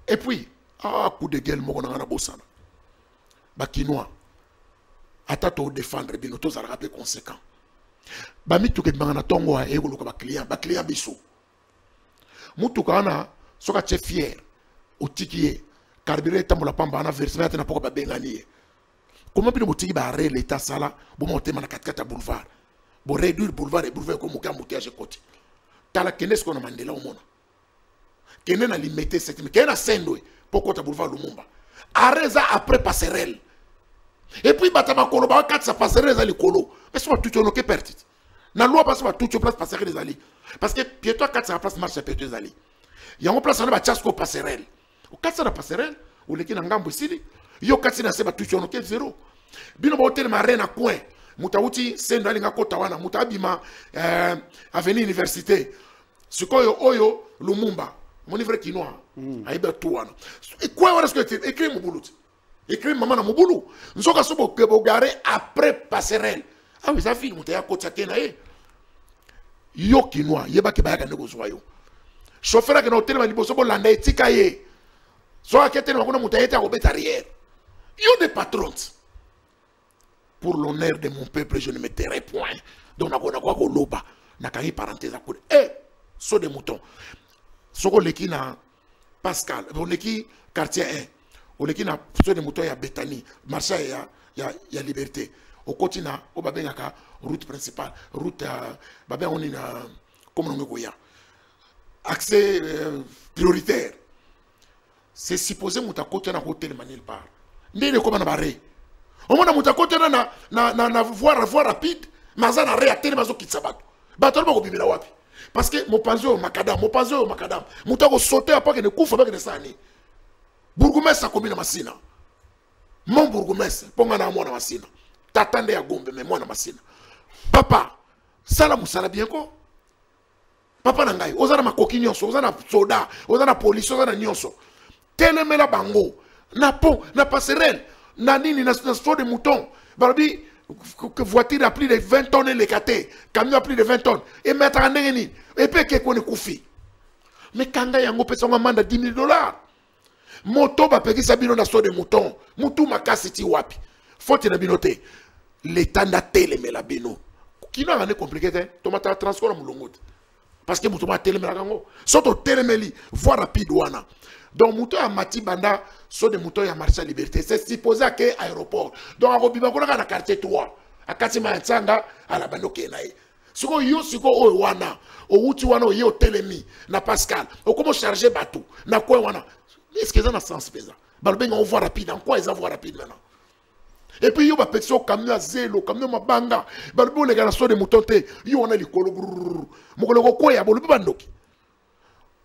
Et puis, coup de gueule, on a bossana. Bakinois, atato défendre bino to zara pe conséquent. Ba mitu ke bangana tongo a ego ba client biso. Mutu kana soka che fier otikiye carburé tambola pamba na verser na poko ba bengani. Comment bino botiki ba re l'état sala bo monter na 4 boulevard. Bo réduire boulevard et boulevard comme ka moutage côté. Tala kenes ko na mandela o mona. Kenen na limiter cette mais kena sendo poko ta boulevard Lumumba. Arreza après passerelle. Et puis, batama kolo ba 4 ça passerait les colo. Mais c'est pas tout on que pertit. Na loi passe pas tout place passerait les ali. Parce que piéton 4 ça place marche piéton les ali. Il y a un place on ba chasco passerelle. Au 4 ça la passerelle ou les qui na ngambo sili. Yo 4 na seba tout on que zéro. Bino ba hôtel marina coin. Mutauti sendo ali ngakota wana mutabima avenue université. Sikoyo oyo Lumumba. Mon livre kinois. Aiba tout wana. Et quoi on est-ce que écrit mon boulot? Écrit maman na mobulu. Nous sommes garé après passerelle. Ah oui, ça fait monter à côté de la yo kinois, yeba ke ba ka nego yo. Chauffeur que na hôtel ma liboso bo landa etika ye. So akete na kuna mutaye ta obeta arrière. Yo des patrons. Pour l'honneur de mon peuple, je ne me tairai point. Donc na kona kwa ko loba, na ka parenthèse à côté. So de mouton. Soko leki na Pascal, on leki quartier 1. On est na sur des moutons ya Bethany, marché ya Liberté. Au continent, au babengaka route principale, route babeng on est na comme on goya. Accès prioritaire. C'est supposé mouta côté na hôtel manil par. Ndele comme na barré. Au moins mouta côté na voie rapide, mazana réacteur mazo kitsabato. Bato ba ko bibila wapi. Parce que mon panzo macadam, mouta ko sauter après que ne koufa ba que ne sani. Bourgoumès a commis la massina. mon bourgmestre ponga na mwana masina tatande ya gombe mais mwana masina papa sala musala bien ko papa na ngai ozana makoki nyonso ozana soda ozana police ozana nyonso telemela bango na pont na passerelle na nini na saut de mouton balobi que voiture a plus de 20 tonnes lekate camion a plus de 20 tonnes et mettre en nini et puis que kone kufi mais kanga yango pesa manda $10,000 moto ba peki sabino na saut de mouton mutu makasi ti wapi faut na binote l'état na telemela bino kino ngane compliqué te tomata transport mulongo parce que mutu ma telemela kango soto telemeli voie rapide wana donc mutu a mati banda saut de mouton ya marché liberté c'est supposé que aéroport donc a kobiba ko na quartier 3 akati ma tsanga ala bando kenaye siko yo siko o wana o wuti wana o yo telemi na Pascal o comment charger bateau na quoi wana est-ce que ça na sens pesa balbenga on voie rapide en quoi ils voie rapide maintenant et puis yo ba petso camion à zélo camion mabanga balbo les gars saut de mouton te yo wana likolo mokolo ko koya bolubi bandoki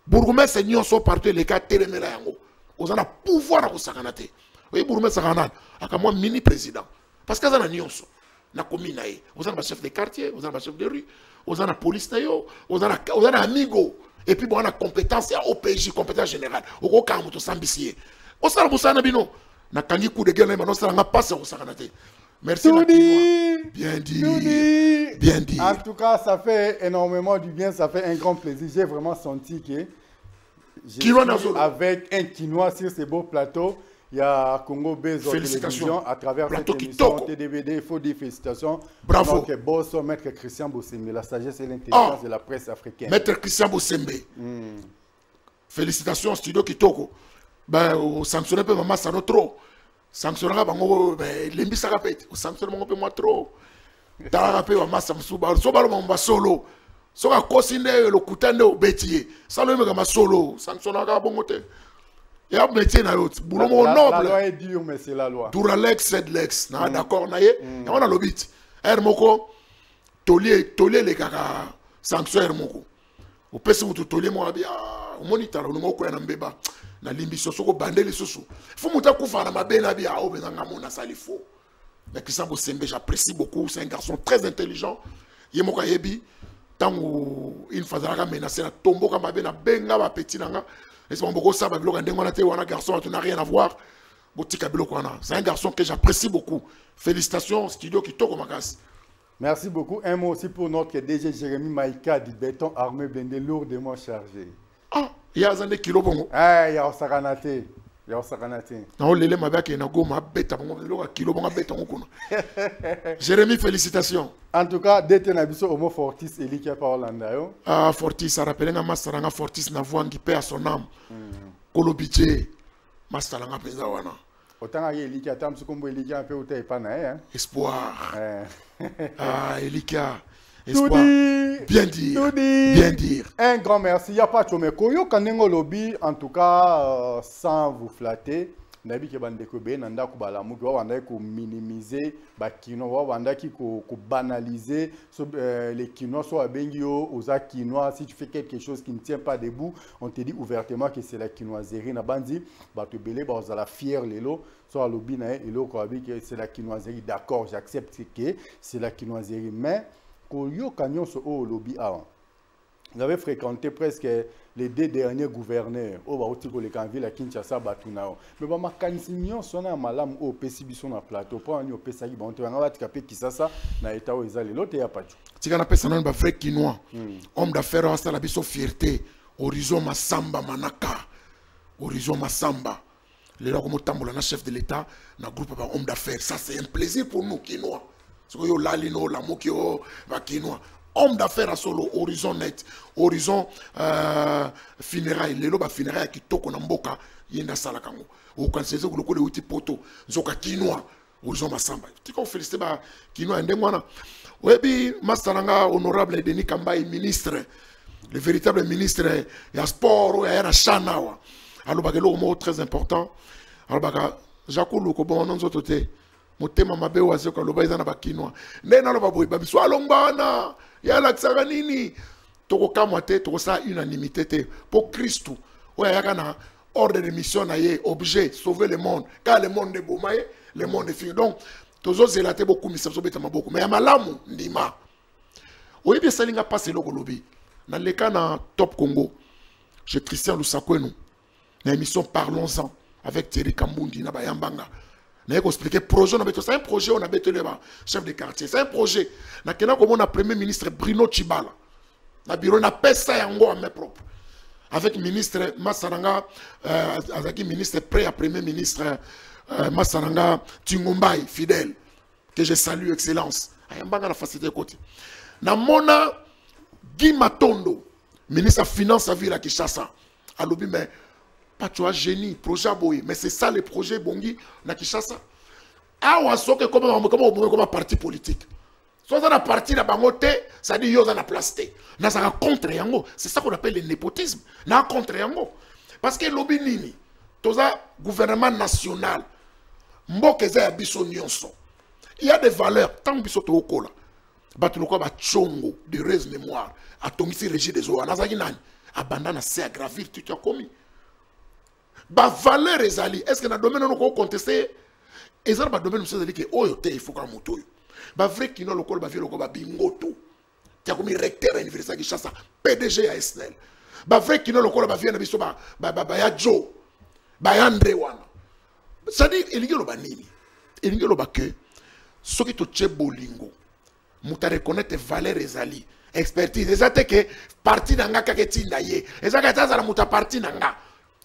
bourgmestre nyonso partout les cas telemela yango ozana pouvoir ko sakana te oui bourgmestre sakana akamwa mini président parce que ça na nyonso na commune na ozana chef de quartier ozana chef de rue ozana police na yo ozana amigo et puis bon on a compétence ya OPJ compétence générale oko ka muto sambisier osala busana bino na kangi coup de gueule na mano sala nga passe ko sakana te merci bien dit bien dit en tout cas ça fait énormément du bien, ça fait un grand plaisir, j'ai vraiment senti que je suis avec un Kinois sur ce beau plateau. Il y a Congo Bezo Télévision à travers cette émission TDBD. Il faut dire félicitations. Bravo. Donc, boss, Maître Christian Bossembe, la sagesse et l'intelligence de la presse africaine. Maître Christian Bossembe. Félicitations, Studio Kitoko. Ben, au sanctionner peu maman, ça non trop. Sanctionnera, ben, l'embi ça répète. Au sanctionner, un peu moins trop. T'as rappelé, maman, ça me souba. Soba, maman, solo. Soka kosine, le coutane au bétier. Ça, le mec, solo. Sanctionnera, bon côté. Il y a un métier dans l'autre. Boulot noble. La loi est dure, mais c'est la loi. Touralex, c'est de l'ex. D'accord, on a le bit. Hermoko, tolier les gars, sanction Hermoko. Au PC, vous tolier moi bien. Au moniteur, on m'a un bébé. Na limbiso soko bandeli susu. Faut monter kufa na mabena bia au benanga mona salifo. Mais Christian Bossembe, j'apprécie beaucoup, c'est un garçon très intelligent. Yemoka yebi tant une fois à menacer la tombeau comme mabena benga ba petit nanga. Et c'est beaucoup ça, un garçon qui n'a rien à voir. C'est un garçon que j'apprécie beaucoup. Félicitations, Studio Kitoko Makas. Merci beaucoup. Un mot aussi pour notre DG Jérémy Maïka du béton armé blindé lourdement chargé. Ah, il y a un kilo bon. Ah, il y a un saranate. Il y a un saranate. Non, les mabak et nago ma bête, kilo bon bête. Jérémy, félicitations. En tout cas, dès que tu as vu Homo Fortis, Eli qui a parlé en ah, Fortis, ça rappelle un Masaranga Fortis, n'a voix qui perd son âme. Kolobidje, Masaranga Pezawana. Autant que Eli qui a tam, ce qu'on Eli qui a un peu au téléphone. Espoir. Ah, Elika. Espoir. Bien dire. Bien dire. Un grand merci. Il n'y a pas de chomeko. Yo kanengo lobby, en tout cas, sans vous flatter. Nabi ke bandeko be nanda ku balamu ki wanda ko minimiser ba kino wanda ki ko banaliser les kinois so abengi yo oza kinois. Si tu fais quelque chose qui ne tient pas debout, on te dit ouvertement que c'est la kinoiserie na bandi ba to belé ba oza la fier lelo so alobi na elo ko abi que c'est la kinoiserie. D'accord, j'accepte que c'est la kinoiserie, mais ko yo kanyon so o lobby avant. Vous avez fréquenté presque les 2 derniers gouverneurs. Au Baotiko, les Canville, à Kinshasa, Batunao. Mais ma cansignon sonne à malam au PCB sur un plateau. Pour un PCB, on va te caper qui ça, na état où ils allaient. L'autre, il n'y a pas de. Tu as appelé ça un vrai Kinois. Homme d'affaires, on a la fierté. Horizon Massamba Manaka. Horizon Massamba. Les gens comme Tambola, chef de l'État, na groupe homme d'affaires. Ça, c'est un plaisir pour nous, Kinois. C'est que yo lalino, la mokio, va Kinois. Homme d'affaires à solo, horizon net, horizon funérailles, les lobes funérailles qui toquent en mboka, yenda salakango. Au conseil, le coup de outil poto, zoka kinois, horizon massamba. Tu peux féliciter kinois et ndemwana. Webi, Mastaranga, honorable Denis Kambaï, ministre, le véritable ministre, il y a sport, il y a chanawa. Alors, il y a un mot très important. Alors, Jacques Loukobon, non, zotote. Motema mabe wazo ka loba izana bakinoa ndena loba boy babiso alombana ya laksaka nini toko kamwa te toko sa unanimité te pour Christ oya yakana ordre de mission objet sauver le monde car le monde est beau le monde est fini donc tozo zelaté beaucoup mais ça beaucoup mais malamu ndima oyebi salinga passe loko lobi dans le cas na Top Congo chez Christian Lusakwenu na émission Parlons-en avec Thierry Kambundi na bayambanga na expliquer projet na beto c'est un projet on a beto le chef de quartier c'est un projet na kena comme on a premier ministre Bruno Chibala na bureau na pesa yango à mes propres avec ministre Massaranga azaki ministre prêt à premier ministre Massaranga Tingombai fidèle que je salue excellence ayambanga na facilité côté na mona Guy Matondo ministre finance à ville à Kinshasa alobi mais pas tu as génie projet boy mais c'est ça le projet bongi na Kinshasa awa soke comme parti politique soit dans la partie la bangote ça dit yo dans la plasté na ça contre yango c'est ça qu'on appelle le népotisme na contre yango parce que lobi nini toza gouvernement national mboke za biso nyonso il y a des valeurs tant biso to okola batuloko ba chongo de res mémoire atongisi régime des oa nazaki nani abandana c'est aggravir tu as commis ba valeur ezali est-ce que na domaine on ko contester ezali ba domaine monsieur ezali que oyo te il faut ka moto yo ba vrai kino lokolo ba vie lokolo ba bingoto tia comme recteur à l'université Kinshasa PDG à SNEL ba vrai kino lokolo ba vie na biso ba ya Joe ba André wana ça dit elingi lo ba nini elingi lo ba que soki to tche bolingo muta reconnaître valeur ezali expertise ezate que parti nanga kaketinda ye ezaka tazala muta parti nanga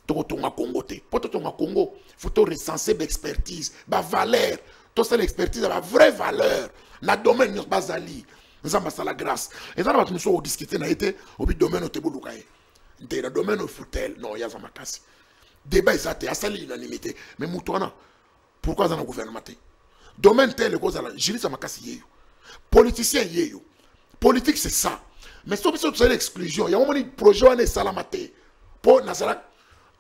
tokotonga Congo te poto tonga Congo faut to recenser expertise ba valeur to c'est l'expertise ba vraie valeur na domaine nyos bazali nzamba sala grâce ezala batu muso discuter na été obi domaine o te boluka ye nte na domaine o futel non ya za makasi débat ezate asali unanimité mais mutwana pourquoi dans le gouvernement te domaine tel le cause la justice za makasi yeyo politicien yeyo politique c'est ça mais si tu as l'exclusion il y a un moment projet on est salamate pour nazala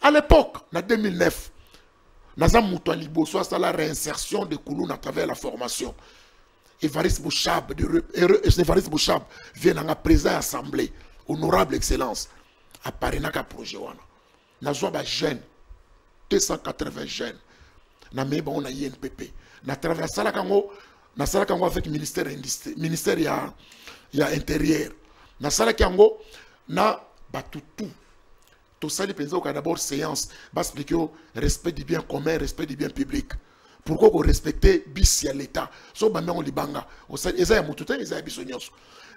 à l'époque en 2009 Nazam Moutoua Liboso a la réinsertion de Kouloun à travers la formation. Évariste Bouchab vient dans la présence assemblée, honorable excellence, à Parinaka projet wana. Nazwa ba jeune 280 jeunes. Na meba on a INPP. Na travers sala kango avec ministère ya intérieur. Na sala kango na batutu. Tout ça, d'abord séance, va expliquer le respect du bien commun, respect du bien public. Pourquoi vous respectez bis à l'État? So ba on libanga. Eza ya mututa, eza ya bisonyos.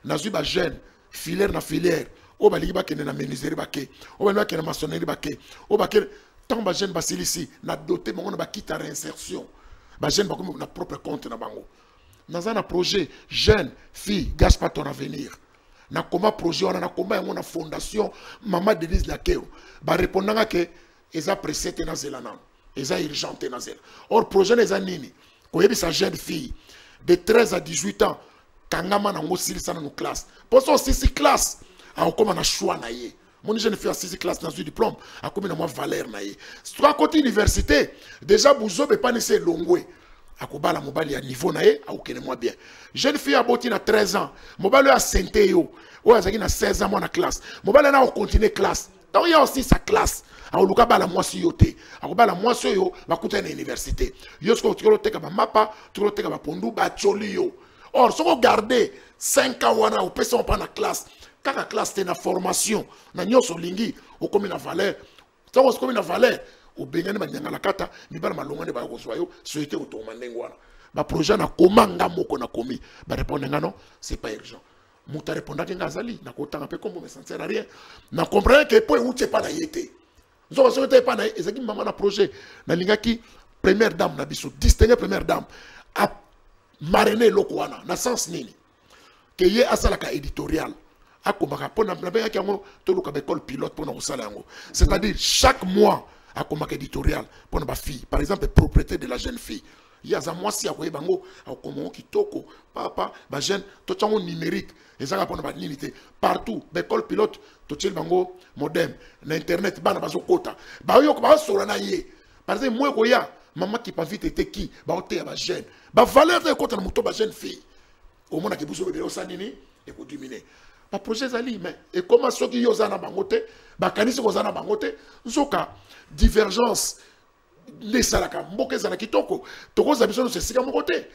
Nazu ba jeune, filaire na filière. O ba liba kene na menuiserie bake. O ba kene na maçonnerie bake. O ba kene tant ba jeune basilisi na doté mongo ba quitte réinsertion. Ba jeune ba comme na propre compte na bango. Naza na projet jeune, fille, gâche pas ton avenir. Na koma projet wana na koma yango na fondation Mama Denise Lakeo ba répondanga que eza précédé na zelana eza urgente na zela or projet eza nini ko yebi sa jeune fille de 13 à 18 ans kangama na ngo silisa na no classe pour ça 6 classe a koma na choix na ye mon jeune fille a 6 classe na zo diplôme a koma na moi valeur na ye soit côté université déjà buzo be pas nese longwe akobala mobali à niveau na ye akokene moi bien jeune fille a boti na 13 ans mobali a sente yo ou azaki na 16 ans moi na classe mobali na continuer classe donc il y a aussi sa classe akoluka bala mwasi yo te akobala mwasi yo bakuta na université yo sko tukolo teka ba mapa tukolo teka ba pondu ba choli yo or soko garder 5 ans wana opesa on pas na classe kaka classe te na formation na nyoso lingi okomi na valeur soko okomi na valeur obengani banyanga la kata mibala malongane ba kozwa yo souhaité otoma ndengwana ba projet na komanga moko na komi ba répondre non c'est pas urgent muta répondre que ngazali na kotanga pe comme me sentir rien na comprendre que point où tu pas na yete zo so te pas na ezaki mama na projet na lingaki première dame na biso distinguer première dame a marrainer lokwana na sens nini que ye asalaka éditorial akomaka pona na ki yango to luka école pilote pona osala yango c'est-à-dire chaque mois à comme éditorial pour ma fille par exemple propriété de la jeune fille il y a za moi si à bango à comment kitoko papa ba jeune to tchango numérique et ça pour ba limité partout école pilote to tchel bango modem na internet bana bazo kota ba yo ko ba solo na ye par exemple moi ko ya maman qui pas vite était qui ba oté ba jeune ba valeur de kota na moto ba jeune fille au monde qui bouso bébé au sanini et ko diminuer ba projet zali mais et comment ceux qui yozana bangote ba kanisi kozana bangote nzoka divergence les salaka mboke zana kitoko toko zabiso se sika mokote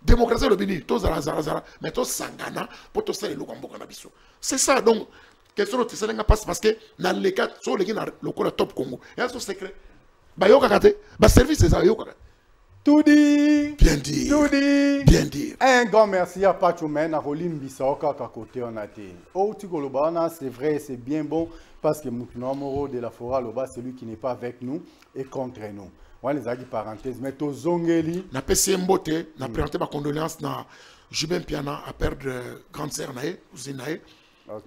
démocratie le bini to zara mais to sangana pour to sala loko mboka na biso c'est ça donc question de ça passe parce que dans les cas sur les le top Congo il y a ce secret ba yoka kate ba service ça yoka tout dit. Bien dit. Tout dit. Bien dit. Un grand merci à Pachomen, à Rolim Bissauka, à côté on a été. Oh, Tigolobana, c'est vrai, c'est bien bon, parce que Moutouna Moro de la Fora Loba, c'est lui qui n'est pas avec nous et contre nous. On les a dit parenthèse, mais to Zongeli. Na PC Mbote, na présenté ma condoléance na Jubin Piana à perdre grande sœur Nae, cousine Nae.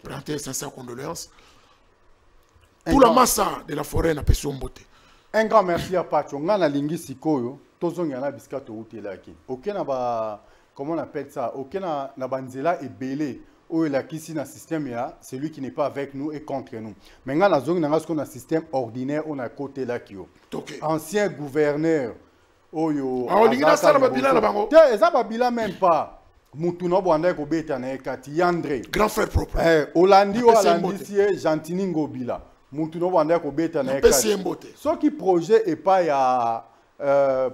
Présenté sincère condoléance. Pour la masse de la forêt na PC Mbote. Un grand merci à Pacho. On a lingi sikoyo. Tozong yana biskato utelaki. Aucun ba comment on appelle ça? Aucun na banzela est belé. Ou la kisi na système ya, c'est lui qui n'est pas avec nous et contre nous. Maintenant la zone n'a qu'on a système ordinaire on a côté là qui ancien gouverneur. Oyo. Ah on a ça na bila na bango. Tiens, ça ba bila même pas. Mutuno bwanda ko beta na ekati Yandre. Grand frère propre. Olandi ou Olandi sie Gentini Ngobila. Mutuno bwanda ko beta na ekati. Ce qui projet est pas ya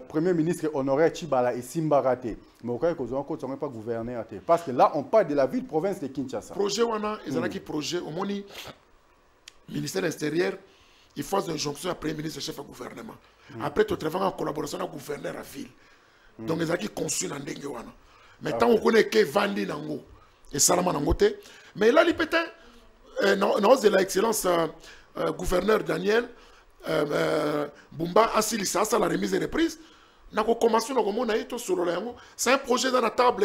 Premier ministre Honoré Chibala et Simbarate. Mais au cas où on ne pas gouverner. Parce que là, on parle de la ville-province de Kinshasa. Projet, ils ont un projet. Au moins, ministère extérieur, il faut une jonction après ministre chef de gouvernement. Après, tu travailles en collaboration avec le gouverneur de la ville. Donc, ils ont conçu dans le wana. Mais tant qu'on connaît que Vandi Nango et Salama Nangote. Mais là, il peut-être, dans l'excellence gouverneur Daniel, Bumba Asilisa, ça la remise et reprise. C'est un projet dans la table,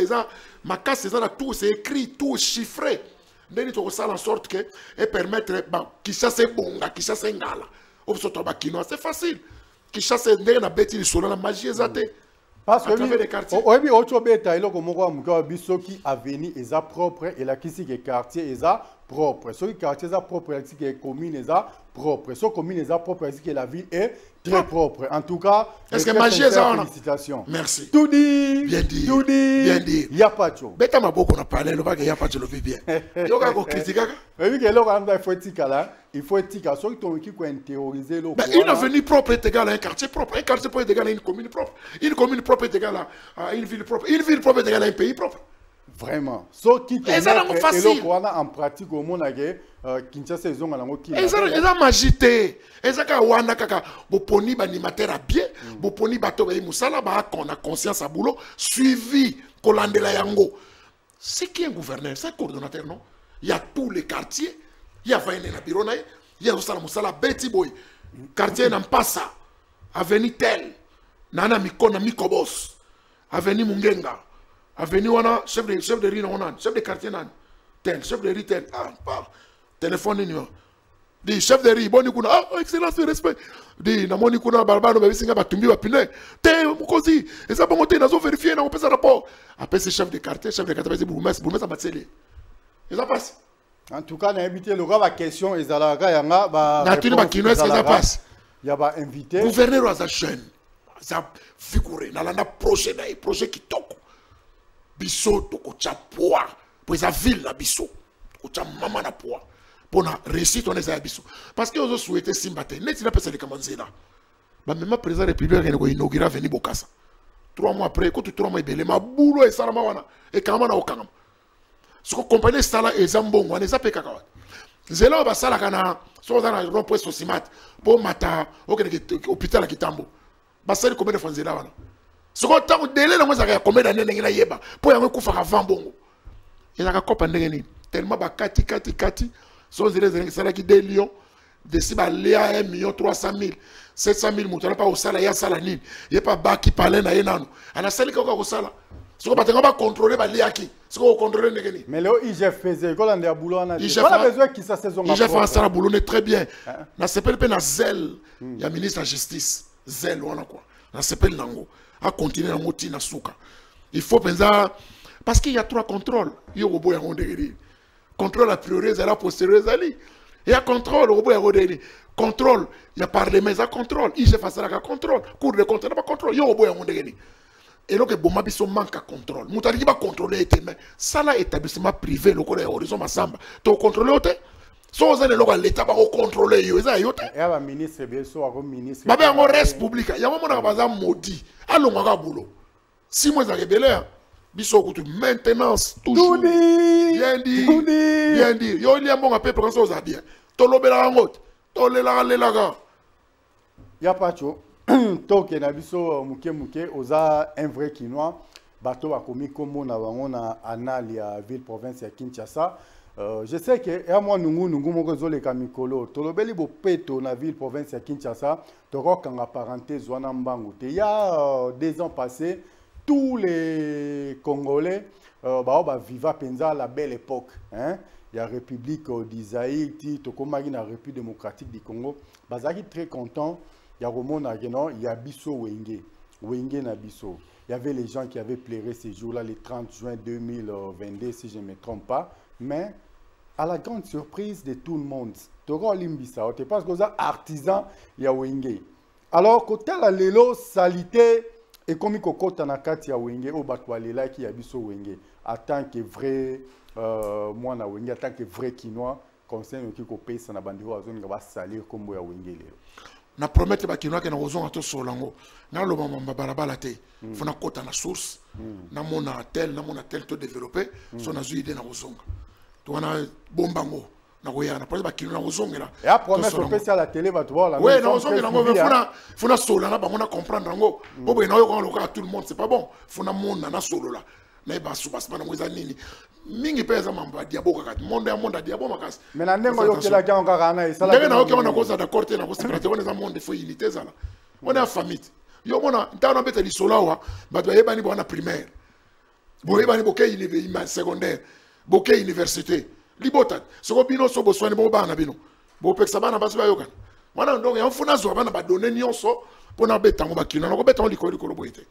ma casse, c'est écrit, tout chiffré. En sorte que et permettre qui chasse bon, qui chasse ngala. C'est facile. Qui chasse la bête sur la magie exatée. Parce que oui, autre bêta, il y a qui avenue est propre et la qui est quartier est propre. Ce quartier est propre, la qui est commune est propre. Ce commune est propre, la qui la ville est très propre. En tout cas, est-ce que magie est ça? Félicitations. Merci. Tout dit. Bien dit. Tout dit. Bien dit. Il y a pas de chose. Bêta m'a beaucoup parlé, le bague y a pas de le bien. Il y a critiquer. Mais oui, il faut éthique là. Il faut éthique. Ceux qui ont intériorisé le. Une avenue propre est égale à un quartier propre. Un quartier propre est égal à une commune propre. Une commune propre est égale à une ville propre. Une ville propre est égale à un pays propre. Vraiment. Ceux qui ont en pratique au monde, Kinshasa, ils ont un qui. Ils ont magité. Ils ont kaka boponi banimateur à bien. Boponi bato ba musala ba qu'on a conscience à boulot. Suivi kolandela yango. C'est qui un gouverneur? C'est un coordonnateur, non? Il y a tous les quartiers. Il y a Vaine na Birona. Il y a Osala Musala Betty Boy. Quartier Nampasa. Avenue Tel. Nana Mikona Mikobos. Avenue Mungenga. Avenue Wana, chef de riz, chef de quartier, tel, chef de riz, tel, téléphone numéro. Dit chef de riz, bon, excellence, respect. Dit, namoni kuna barbano, babisinga batumbi bapine. Te, mukozi, et ça, bon, nazo vérifier, on peut ça rapport. Après, c'est chef de quartier, bourgmestre à Matseli. Et ça passe. En tout cas, on a invité le gars, la question, et Zalaga, Yanga, ça passe. Il y a invité. Gouverneur à sa chaîne, ça figure, dans la projet qui toque. Biso toko cha poa pour sa ville la biso toko cha mama na poa pour na réussite on les biso parce que os souhaité simbate net na pesa de kamanzela ba même président républicain ko inaugurer venir Bokassa 3 mois après quand 3 mois belé ma boulot et salama wana et kama na okanga ce que compagnie sala et zambongo on les appelle kaka zelo ba sala kana so dans rond point Sosimat pour mata hôpital à Kitambo ba sala combien de fois zela wana. Ce qu'on a délai, on a combien d'années dans la yeba pour y avoir un coup avant bongo. Il y a un copain de tellement kati. Sont les salaires qui des lions, des cibles à 1 million 300 000, 700 000 moutons. Pas au salaire, il y a salaire. Il n'y a pas bas qui parle na yenano. On a salaire qui au salaire. Ce qu'on va contrôler, bah liaki. Ce qu'on va contrôler n'est mais là, IGF faisait quoi dans les boulot on a besoin qui ça saison. IGF fait ça boulot très bien. Na CPLP na zel. Il y a ministre de la justice. Zel on a quoi. Na CPL nango. À continuer à monter na souka. Il faut penser parce qu'il y a 3 contrôles. Il y a un robot contrôle a priori, il y a postérieur, il y a contrôle, contrôle, il y a parlement, il y a contrôle, il y a contrôle, cours de contrôle, il y a contrôle, il y a un robot. et donc bon biso manque à contrôle mutali qui va contrôler mais ça là établissement privé le collège horizon masamba to contrôler ote so za le l'état va contrôler yo za yote et ba ministre bien so ko ministre ba ba ngo res public ya mo na ba za maudit alonga ka boulot si moi za rebelle biso ko maintenance toujours bien dit yo li ambonga peuple quand so za bien to lobela ngot to lela ga ya pacho toke na biso muke oza un vrai Kinois bato bakomi kombo na bango na anal ya ville province ya Kinshasa. Je sais que ya moi nungu moko zoleka mikolo tolobeli bopeto na ville province ya Kinshasa tokokanga parenthèse wana mbangu te. Il y a 2 ans passés tous les Congolais viva penza la belle époque hein. Il y a République d'Isaïe tokomaki na République démocratique du Congo bazaki très content. Il y a Romona, il y a Bisso Wenge na Bisso. Il y avait les gens qui avaient pleuré ces jours-là, le 30 juin 2022, si je ne me trompe pas. Mais, à la grande surprise de tout le monde, Toro Limbisa, parce que ça artisan, il y a Wenge. Alors, côté la lelo salité, et comme il y a Nakati ya Wenge, au Batwalela qui a Bisso Wenge, en tant que vrai, moi na Wenge, en tant que vrai Kinois, conseil qui paye ça na bandiro à zone va salir comme ya Wenge. Na promettre ba Kinois que na ozonga to solango na lo mamba balabala te fona kota na source na mona tel to développer so na zuide na ozonga to wana bombango na koya na projet ba Kinois na ozonga la et a promettre au PC à la télé va te voir la ouais na ozonga na ngo fona sola na bango na comprendre ngo bobo na yo ko loka tout le monde c'est pas bon fona mona na solo la na ba subaspa na mweza nini mingi pesa mamba diabo kaka monde ya monde diabo makas mais na ndenge yo kela ka ngaka na isala ndenge na yo kona koza d'accord te na ko secrétaire on za monde faut unité zala on a famille yo mona ntana beta li solawa ba to yeba ni bona primaire bo yeba ni boke université secondaire boke université libota soko bino so bo swani bo bana bino bo peksa bana basu ba yoka wana ndongo ya mfuna zo bana ba donner nyonso pona beta ngo bakina na ko beta likolo boite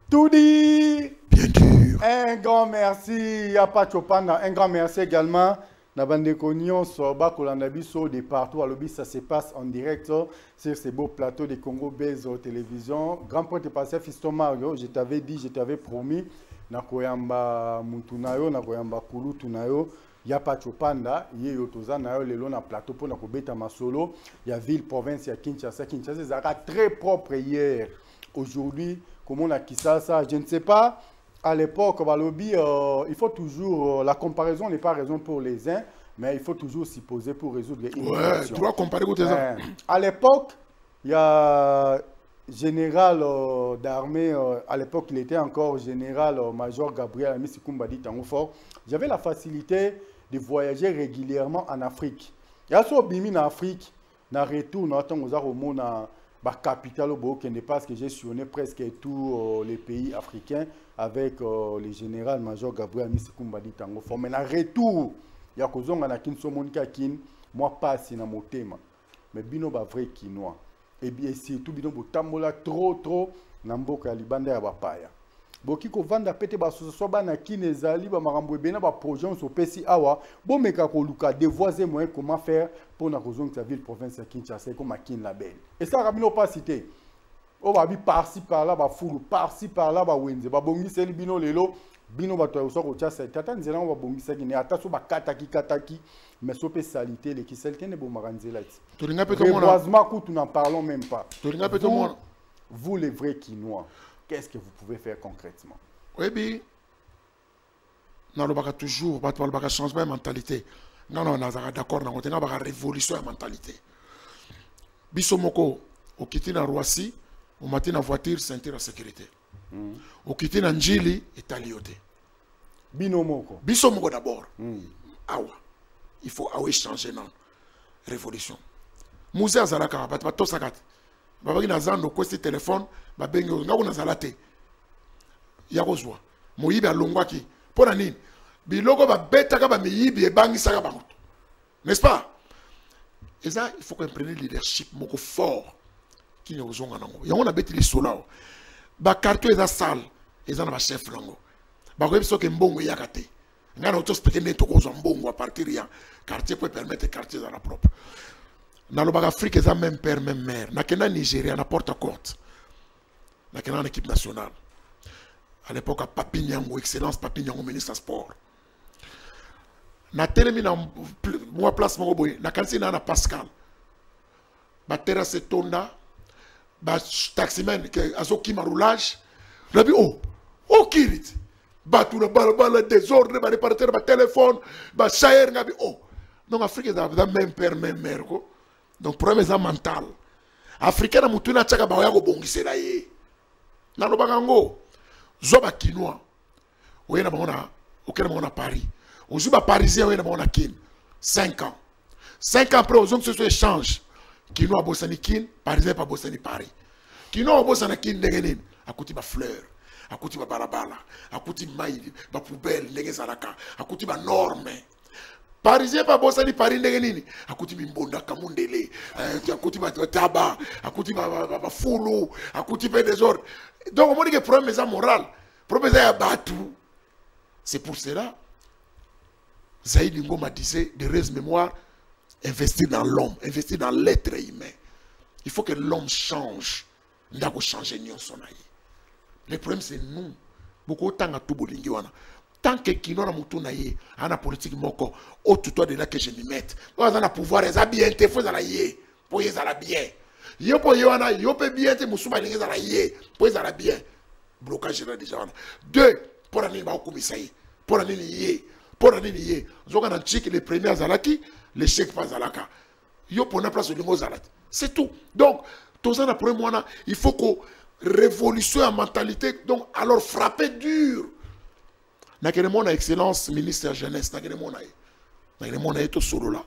tout dit. Bien dur. Un grand merci à Pachopanda. Un grand merci également. Nabande Konyon, Sorba, Kolandabiso, de partout à l'obis, ça se passe en direct sur ces beaux plateaux de Congo Base télévision. Grand point de passé, Fiston Mario, je t'avais dit, je t'avais promis, Nakoyamba Mutunayo, Nakoyamba Kulu Tunayo, ya Pachopanda, Yotoza, Nayo, Lelo, na plateau pour Nakobeta Masolo, il y a ville, province, il y a Kinshasa. Kinshasa, c'est très propre hier. Aujourd'hui, comment on a quitté ça, je ne sais pas. À l'époque, il faut toujours, la comparaison n'est pas raison pour les uns, mais il faut toujours s'y poser pour résoudre une ouais, tu dois comparer avec tes uns. À l'époque, il y a général d'armée, à l'époque il était encore général-major Gabriel Amissikumba Tangofor. J'avais la facilité de voyager régulièrement en Afrique. Il y a ce bimi en Afrique, dans retour, la capitale au Burkina parce que j'ai sillonné presque tous les pays africains avec le général-major Gabriel Amissikumba Tangofor. Mais en retour, il y a des gens qui sont moi pas si na motema. Mais bino ba vrai Kinois. Et bien surtout bino botambola trop na mboka ya libanda ya bapaya. Boki ko vanda pete ba so ba na kinezali ba marambo bena ba projet so pesi awa bo meka ko luka dévoiser moyen comment faire pour na kozonga ville province ya Kinshasa comme à Kin Label. Et ça rabino pas cité. O ba bi par-ci par-là ba fulu par-ci par-là ba wenze ba bongi seli bino lelo bino ba to so ko tchasa tata nzela ba bongi saki ne ata so ba kataki mais so pe salité les qui salité ne bo maranzela ti. Toringa pe to mona. Reboisement coup nous n'en parlons même pas. Toringa pe to mona. Vous les vrais Kinois. Qu'est-ce que vous pouvez faire concrètement? Oui, bien. Non, on va toujours changer de mentalité. Non, on est d'accord, on va révolution de mentalité. Bisomoko, au quitter dans Roissy, au matin dans voiture, ceinture de sécurité. Au quitter dans Njili, étalioté. Binomoko. Bisomoko d'abord. Awa. Il faut changer dans révolution. Musée Azalaka, pas tout ça. Babaki na zando kwesti téléphone ba bengo ngako na zalate ya kozwa moyibi alongwaki pona nini biloko ba betaka ba miyibi ebangisaka ba moto n'est-ce pas? Et ça il faut qu'on prenne leadership moko fort qui ne ozonga nango yango na beti lisolao ba quartier eza sale eza na ba chef lango ba ko biso ke mbongo yakate ngana auto speke neto ko zo mbongo à partir ya quartier peut permettre quartier dans la propre. Dans l'Afrique, ils ont même père, même mère. Dans le Nigeria, na porte à côte. Dans l'équipe nationale. à l'époque à Papi Nyango, excellence Papi Nyango, ministre des Sports. Na telemi na moi place moko boy, na kansi na Pascal. Ba terrasse tonda, ba taximan que azoki ma roulage. Rabi oh kirit. Ba tout na bala désordre, ba répartir ba téléphone, ba chair ngabi oh. Donc Afrique da même père même mère ko. Donc problème est mental. Africain na mutuna tchaka ba ya ko bongisela ye. Na lo bakango. Zoba kinois. Oye na bana, okena bana Paris. Aujourd'hui, les Parisiens, ils ont 5 ans. 5 ans après, ils ont ce échange. Qui n'ont pas bossé ni Kin, Parisien pas bossé ni Paris. Qui n'ont pas bossé ni Kin, ils ont coûté des fleurs, ils ont coûté des balabala, ils ont coûté des mailles, des poubelles, des zaraka, ils ont coûté des normes. Parisien pas bossé ni Paris, ils ont coûté des mbonda, kamundele, ils ont coûté des tabac, ils ont coûté des foulous, ils ont coûté des désordres. Donc, on dit que le problème est moral. Le problème est battu. C'est pour cela. Zaïd Ngoma disait, de reste mémoire, investir dans l'homme, investir dans l'être humain. Il faut que l'homme change. Il faut changer son aïe. Le problème c'est nous. Beaucoup de temps à tout bolingi wana. Tant que kino na mutu na ye, ana politique moko, au tuto de là que je m'y mette. Quand on a pouvoir, ça bien, te faut la ye, pour y aller bien. Yo po yo ana, yo pe bien te musuba lingi za la ye, pour y aller bien. Blocage là déjà wana. 2 pour aller ba okumisaye, pour aller ye. Pour aller lier, les premiers à Zalaki, les chèques pas Zalaka. Yo pour la place de l'Ingo Zalaki. C'est tout. Donc, tout ça, il faut qu'on révolutionne la mentalité. Donc, alors frapper dur. N'a que mon excellence, ministre de la jeunesse, n'a que mon tout solo là.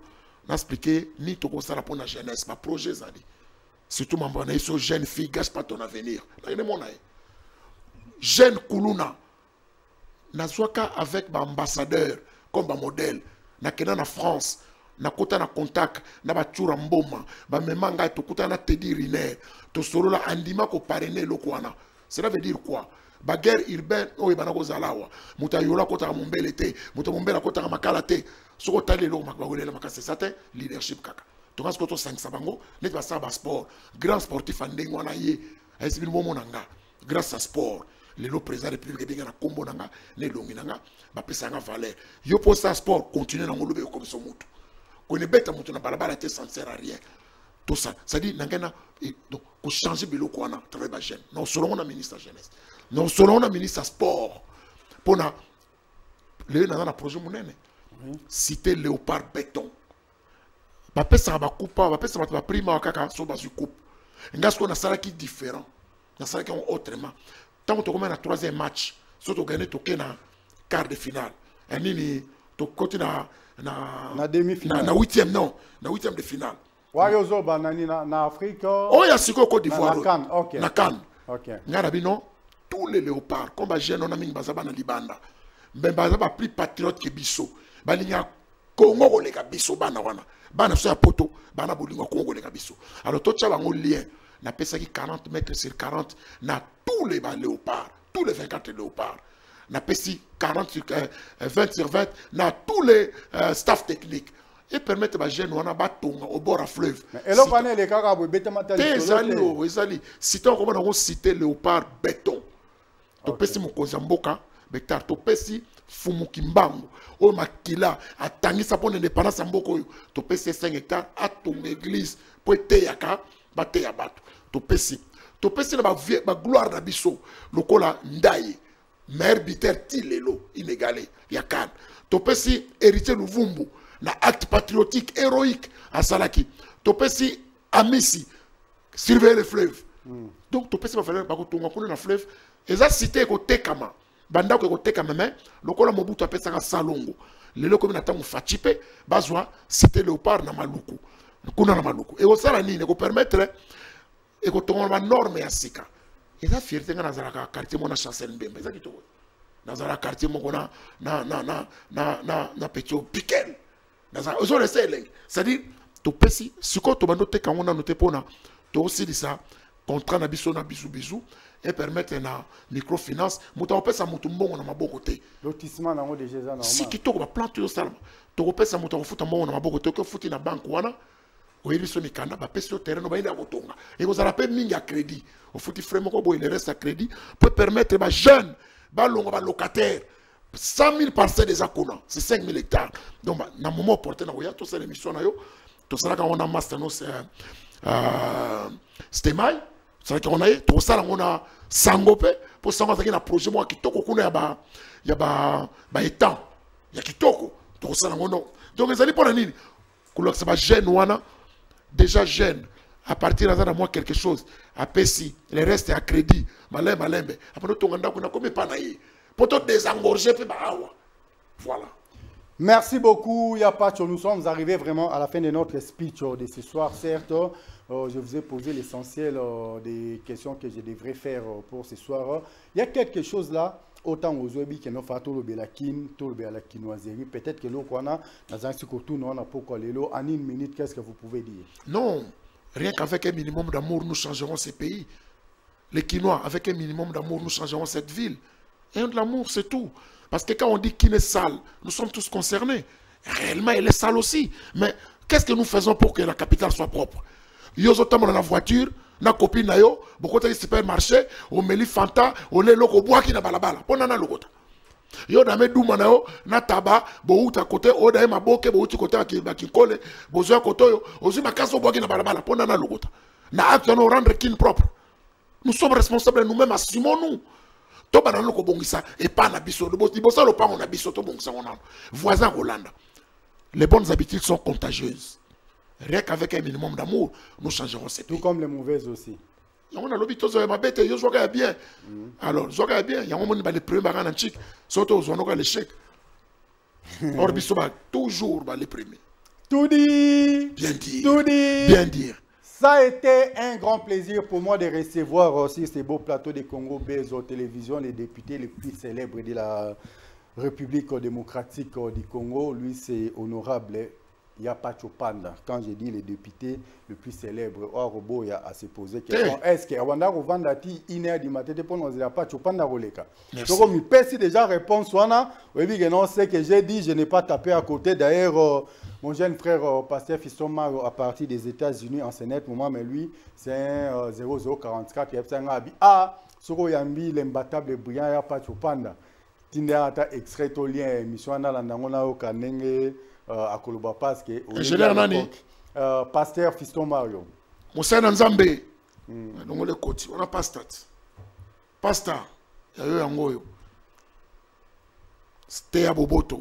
N'a expliqué ni tout ça pour la jeunesse, ma projet Zali. Surtout, ma bonne, sur jeune fille, gâche pas ton avenir. N'a que mon jeune Koulouna. Nazwaka avec ma ambassadeur comme ma modèle na kena na France na kota na contact na ba tchura mboma ba memanga to kota na Teddy Riner to solola andima ko parrainer lokwana. Cela veut dire quoi? Ba guerre urbaine o ibana ko zalawa muta yola kota mombele te muta mombela kota makala te soko tale lo makba welela makase sate leadership kaka to ngasko to 5 bango net ba sa ba sport grand sportif andeng wana ye ayisibi momo nanga grâce à sport. Le président de la République est combo nanga, les longs nanga, ba pesa nga valeur. Yo pour ça sport continue na ngolobe comme son mutu. Qu'on est bête mutu na balabala te ça ne sert à rien. Tout ça, ça dit nangana donc ko changer bilo ko na très ba jeune. Non selon on a ministre de jeunesse. Non selon on a ministre sport. Pour na le na projet monene. Cité Léopard Béton. Ba pesa ba coupa, ba pesa ba prima kaka so ba su coupe. Ngasko na sala qui différent. Na sala qui autrement. Tant que tu commences le 3e match, si tu gagnes tu na quart de finale. Et nini tu continues na demi-finale. Na 8e non, na 8e de finale. Wayozo banani na Afrique. Oh ya siko Côte d'Ivoire. Na Cannes, OK. Na Cannes. OK. Ngarabi non, tous les léopards comme ba jeune on a mingi bazaba na libanda. Ben bazaba plus patriote que biso. Ba linya Congo ko leka biso bana wana. Bana so ya poto, bana bolingo Congo leka biso. Alors to tcha bango lien. Na pesa qui 40 mètres sur 40 na tous les léopards, tous les 24 léopards. Na pesi 40 sur 20 sur 20 na tous les staff techniques. Et permettre aux jeunes wana batonga au bord à fleuve. Et là on est les kaka bo betama tali. Ezali, si tu on citer léopard béton. To pesi mokonza mboka, bektar to pesi Fumukimbango, o makila atangisa pour l'indépendance mboko to pesi 5 hectares à ton église pour teyaka bate ya bato. To pesi na ba gloire na biso lokola ndaye maire biter tilelo inégalé ya kan. To pesi héritier Luvumbu na acte patriotique héroïque à Salaki. To pesi amisi surveiller le fleuve. Donc to pesi ba faire ba ko tonga ko na fleuve eza cité ko tekama banda ko tekama mais lokola Mobutu apesa salongo lelo ko na tango fachipe bazwa cité léopard na maluku kuna na maluku et osala nini ko permettre et ko tonga ba norme ya sika eza fierté ngana zalaka quartier mona chancel mbembe eza kitoko na zala quartier moko na petio piquel na za ozo le seleng c'est-à-dire to pesi siko to bando te kangona note pona to aussi ça contrat na biso bisu et permettre na microfinance muta pesa mutu mbongo na maboko te lotissement nango déjà normal si kitoko ba plan to salama to pesa mutu futa mbongo na maboko te ko futi na banque wana oyebiso mikanda ba pesi au terrain no ba ina kotonga et vous allez payer mingi à crédit au futi frère moko boy le reste à crédit pour permettre ba jeune balongo ba locataire 100 000 parcelles déjà qu'on c'est 5 000 hectares. Donc na moment opportun na oya to ça l'émission na yo to ça quand on a master no c'est Stemai, c'est qu'on a to ça on a Sangope pour ça on a un projet moi qui toko kuna ya ba étang ya kitoko to ça on donc les allez pour la nini que ça va jeune wana déjà jeune à partir de moi quelque chose à Pessi le reste est à crédit malembe après to nganda kuna comme pas naï pour te désengorger pe bawa voilà. Merci beaucoup Yapacho, nous sommes arrivés vraiment à la fin de notre speech de ce soir. Certes, je vous ai posé l'essentiel des questions que je devrais faire pour ce soir. Il y a quelque chose là, autant aux Oebi que nous faisons tout le Belakin, tout le Belakinoiserie. Peut-être que l'eau qu'on a, dans un surtout nous on a pourquoi l'élo. En une minute, qu'est-ce que vous pouvez dire? Non, rien qu'avec un minimum d'amour, nous changerons ces pays. Les Quinois, avec un minimum d'amour, nous changerons cette ville. Et de l'amour, c'est tout. Parce que quand on dit qu'il est sale, nous sommes tous concernés. Réellement, elle est sale aussi. Mais qu'est-ce que nous faisons pour que la capitale soit propre? Yo zotam dans la voiture, na copine na yo, beaucoup de supermarché, on met les fanta, on les loko bois qui na balabala. Pon na lokota. Yo na me douma na yo, na taba, bo uta côté, o da ma boke, bo uti côté ba kinkole, bo zo côté yo, ozu ma kaso bois qui na balabala. Pon na lokota. Na acte nous rendre kin propre. Nous sommes responsables, nous-mêmes assumons-nous. To banano ko bongisa et pas na biso libosa lo pa on a biso to bongisa on a voisin Hollande. Les bonnes habitudes sont contagieuses. Rien qu'avec un minimum d'amour, nous changerons ces pays. Tout comme les mauvaises aussi. On a l'habitude de ma bête, yo joue bien. Alors, joue bien, il y a un moment les premiers barans antiques, surtout aux zones l'échec. Or biso ba toujours les premiers. Tout dit. Bien dire. Tout dit. Bien dire. Ça a été un grand plaisir pour moi de recevoir aussi ces beaux plateaux de Congo Bezo Télévision, les députés les plus célèbres de la République démocratique du Congo. Lui, c'est honorable Yapacho Panda. Quand je dis les députés les plus célèbres, Orobo y a à se poser question. Est-ce que Rwanda Rovandati, 1h du matin, pour nous Yapacho Panda Roleka? Donc, je peux déjà réponse. Oui, non, c'est que j'ai dit, je n'ai pas tapé à côté. D'ailleurs, mon jeune frère, pasteur Fiston Maro, à partir des États-Unis, en Sénat, mais lui, c'est un 0044. Il y a un ah, Soro Yambi, l'imbattable brillant, Yapacho Panda. Tinderata extrait au lien, mission à la Nangona au Kanenge. À Koloba parce que pasteur Fiston Mario Moussa Nzambe donc le côté on a pasteur il y a eu un goyo Théa Boboto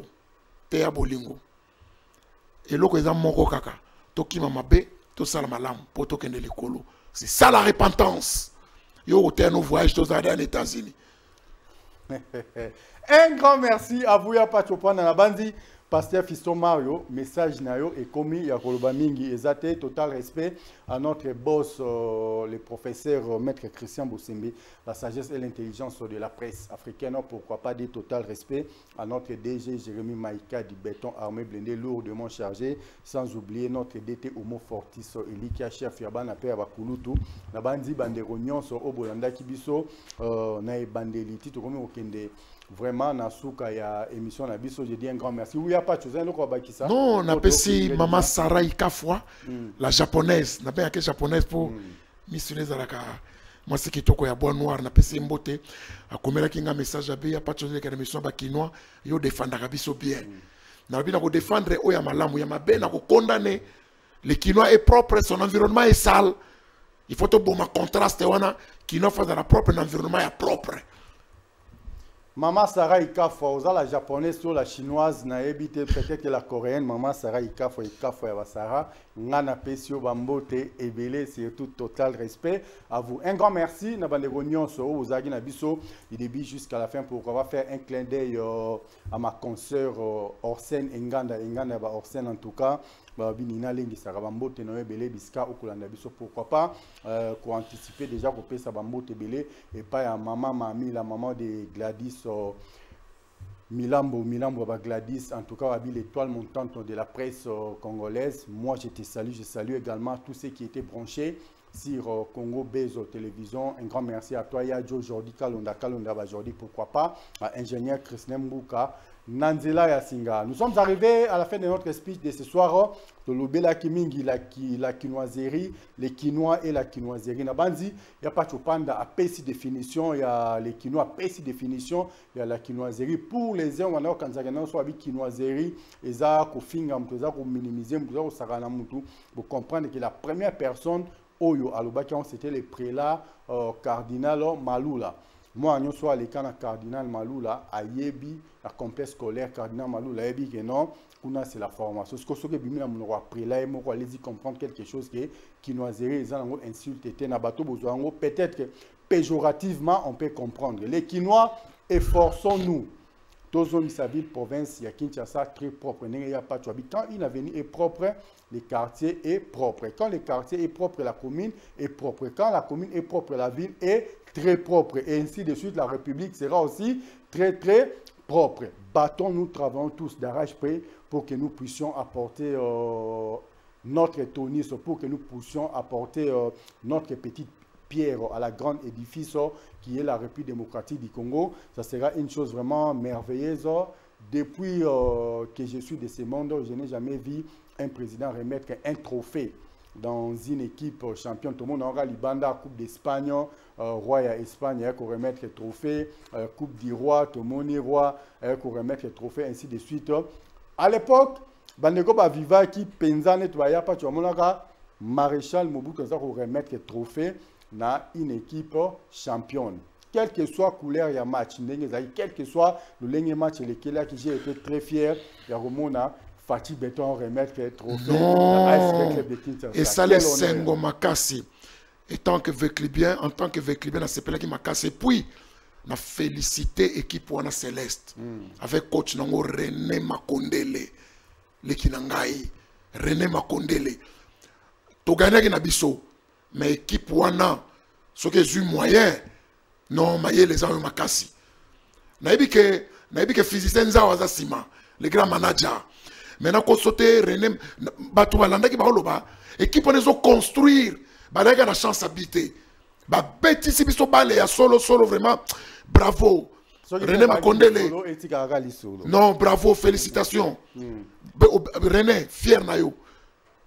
Théa Bolingo et l'autre est moko kaka toki mamabe to sala malam poto kende lekolo c'est ça la repentance yo au terre nos voyages aux États-Unis. Un grand merci à vous Yapacho Panda na bandi. Pasteur Fiston Mario, message nayo et commis Yakoloba Mingi Ezate, total respect à notre boss, le professeur Maître Christian Boussembe, la sagesse et l'intelligence de la presse africaine, pourquoi pas dire total respect à notre DG Jérémy Maïka du béton armé blindé lourdement chargé, sans oublier notre DT Homo Fortis, Elikia chef Yabana Père Bakulutu, la bandi banderognon sur Obolanda Kibiso, na bandeliti, tout comme okende. Vraiment, Nasuka, il y a émission Nabiso, je dis un grand merci. Oui, il n'y a pas de chose. Non, on appelle si Maman Sarah Ikafwa, la japonaise. On appelle la japonaise pour missionner à la moi, c'est qui toko ya bois noir, on appelle si Mbote. A comme là, qui a un message à il n'y a pas de chose avec l'émission Bakinois, il faut défendre la Rabiso bien. On a défendre Oya Malam, Oya Maben, on a condamner. Le Quinois est propre, son environnement est sale. Il faut que bon contraste, Quinois fasse dans la propre environnement est propre. Maman Sarah Ikafwa, aux la japonaise ou la chinoise, n'a évité peut-être que la coréenne, Maman Sarah Ikafwa, Ikafwa, Sarah, Ngana Pesio Bambote, Ebele, c'est tout total respect à vous. Un grand merci, Nabande Rognon, aux Agui Nabiso, du début jusqu'à la fin, pour qu'on va faire un clin d'œil à ma consoeur Orsène Nganda, Orsène en tout cas. Binina Lengi Sarabambote Noé Belé Biska Okulanda Biso, pourquoi pas pour anticiper déjà pour payer Sabambote Belé et pas à maman Mami, la maman de Gladys Milambo Gladys, en tout cas l'étoile montante de la presse congolaise. Moi je te salue, je salue également tous ceux qui étaient branchés sur Congo Bezo Télévision. Un grand merci à toi, Yadjo, Jordi Kalonda, Jordi, pourquoi pas, à ingénieur Christian Mbouka, Nanzela Yasinga. Nous sommes arrivés à la fin de notre speech de ce soir. De l'Obela Kimingi, la quinoiserie, les quinois et la quinoiserie. Nabandi, il n'y a pas de panda à PC définition, il y a les quinois à PC définition, il y a la quinoiserie. Pour les gens, on a quand on soit avec quinoiserie, et ça, qu'on finit, qu'on minimiser, qu'on s'arrête pour comprendre que la première personne, Oyo Alobakian, c'était le prélat cardinal Maloula. Moi, je suis allé quand le cardinal Maloula a yebi la complexe scolaire cardinal Maloula a yebi que non, c'est la formation. Ce que je veux dire, c'est que je allez comprendre quelque chose qui nous a insulté. Peut-être que péjorativement, on peut comprendre. Les Quinois, efforçons-nous. Tous les ville province, il y a Kinshasa très propre. Quand une avenue est propre, le quartier est propre. Quand le quartier est propre, la commune est propre. Quand la commune est propre, la ville est très propre. Et ainsi de suite, la République sera aussi très, très propre. Battons-nous, travaillons tous d'arrache-pied pour que nous puissions apporter notre tonus, pour que nous puissions apporter notre petite pierre à la grande édifice qui est la République démocratique du Congo. Ça sera une chose vraiment merveilleuse. Depuis que je suis de ce monde, je n'ai jamais vu un président remettre un trophée dans une équipe championne. Tout le monde aura Libanda, Coupe d'Espagne, Roi à Espagne, il faut remettre le trophée, Coupe du Roi, tout le monde est roi, il faut remettre le trophée, ainsi de suite. À l'époque, Bandeko Baviva qui pensa nettoyer, pas tu as Maréchal Mobutu qui remettre le trophée dans une équipe championne. Quelle que soit la couleur du match, quel que soit le match lequel j'ai été très fier, il y a Romona Fatih Béton remettre le trophée. Et ça les Sengo Makasi. En tant que Véclibien, dans ce pays qui m'a cassé, puis on a félicité l'équipe Wana Céleste avec coach Nango René Makondele, le Kinangai, René Makondele. Tu gagnes na biso, mais l'équipe Wana, ce qui est du moyen, non, mais les gens m'a cassé. Naïbi que physicien Zawaza Sima, le grand manager. Maintenant, quand sauter René, Batou Alanda qui va là-bas, l'équipe on les a construire. Bah là, il y a la chance d'habiter. Bah bêtise, si biso balé à solo vraiment, bravo. René Makondele. Non, bravo, félicitations. René, fier na yo.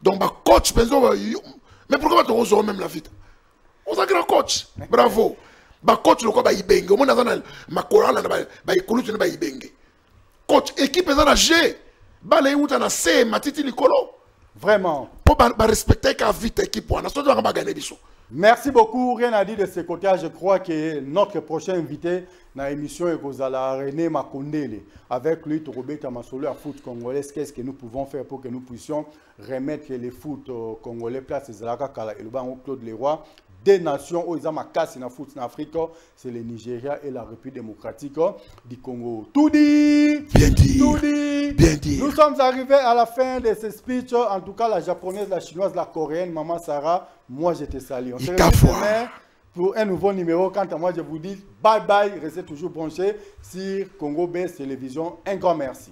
Donc bah coach, mais pourquoi tu oses même la vie? On a un grand coach, bravo. Bah coach le quoi bah ibenge. Au moins dans ma chorale bah ikulu tu ne bah ibenge. Coach, équipe est dans la G. Bah les où t'en as C, matiti likolo. Vraiment. Pour respecter qu'à vite équipe, on a gagné des choses. Merci beaucoup. Rien à dire de ce côté. Je crois que notre prochain invité dans l'émission est René Makondele. Avec lui, Torobé Tamasolo à foot congolais. Qu'est-ce que nous pouvons faire pour que nous puissions remettre les foot congolais place Zalaka Kala et le banc Claude Leroy. Des nations où ils ont cassé dans le foot en Afrique, c'est le Nigeria et la République démocratique du Congo. Tout dit, bien dit, tout dit, bien dit. Nous sommes arrivés à la fin de ce speech. En tout cas, la japonaise, la chinoise, la coréenne, Maman Sarah, moi je te salue. On se retrouve demain pour un nouveau numéro. Quant à moi, je vous dis bye bye. Restez toujours branchés sur Congo Base Télévision. Un grand merci.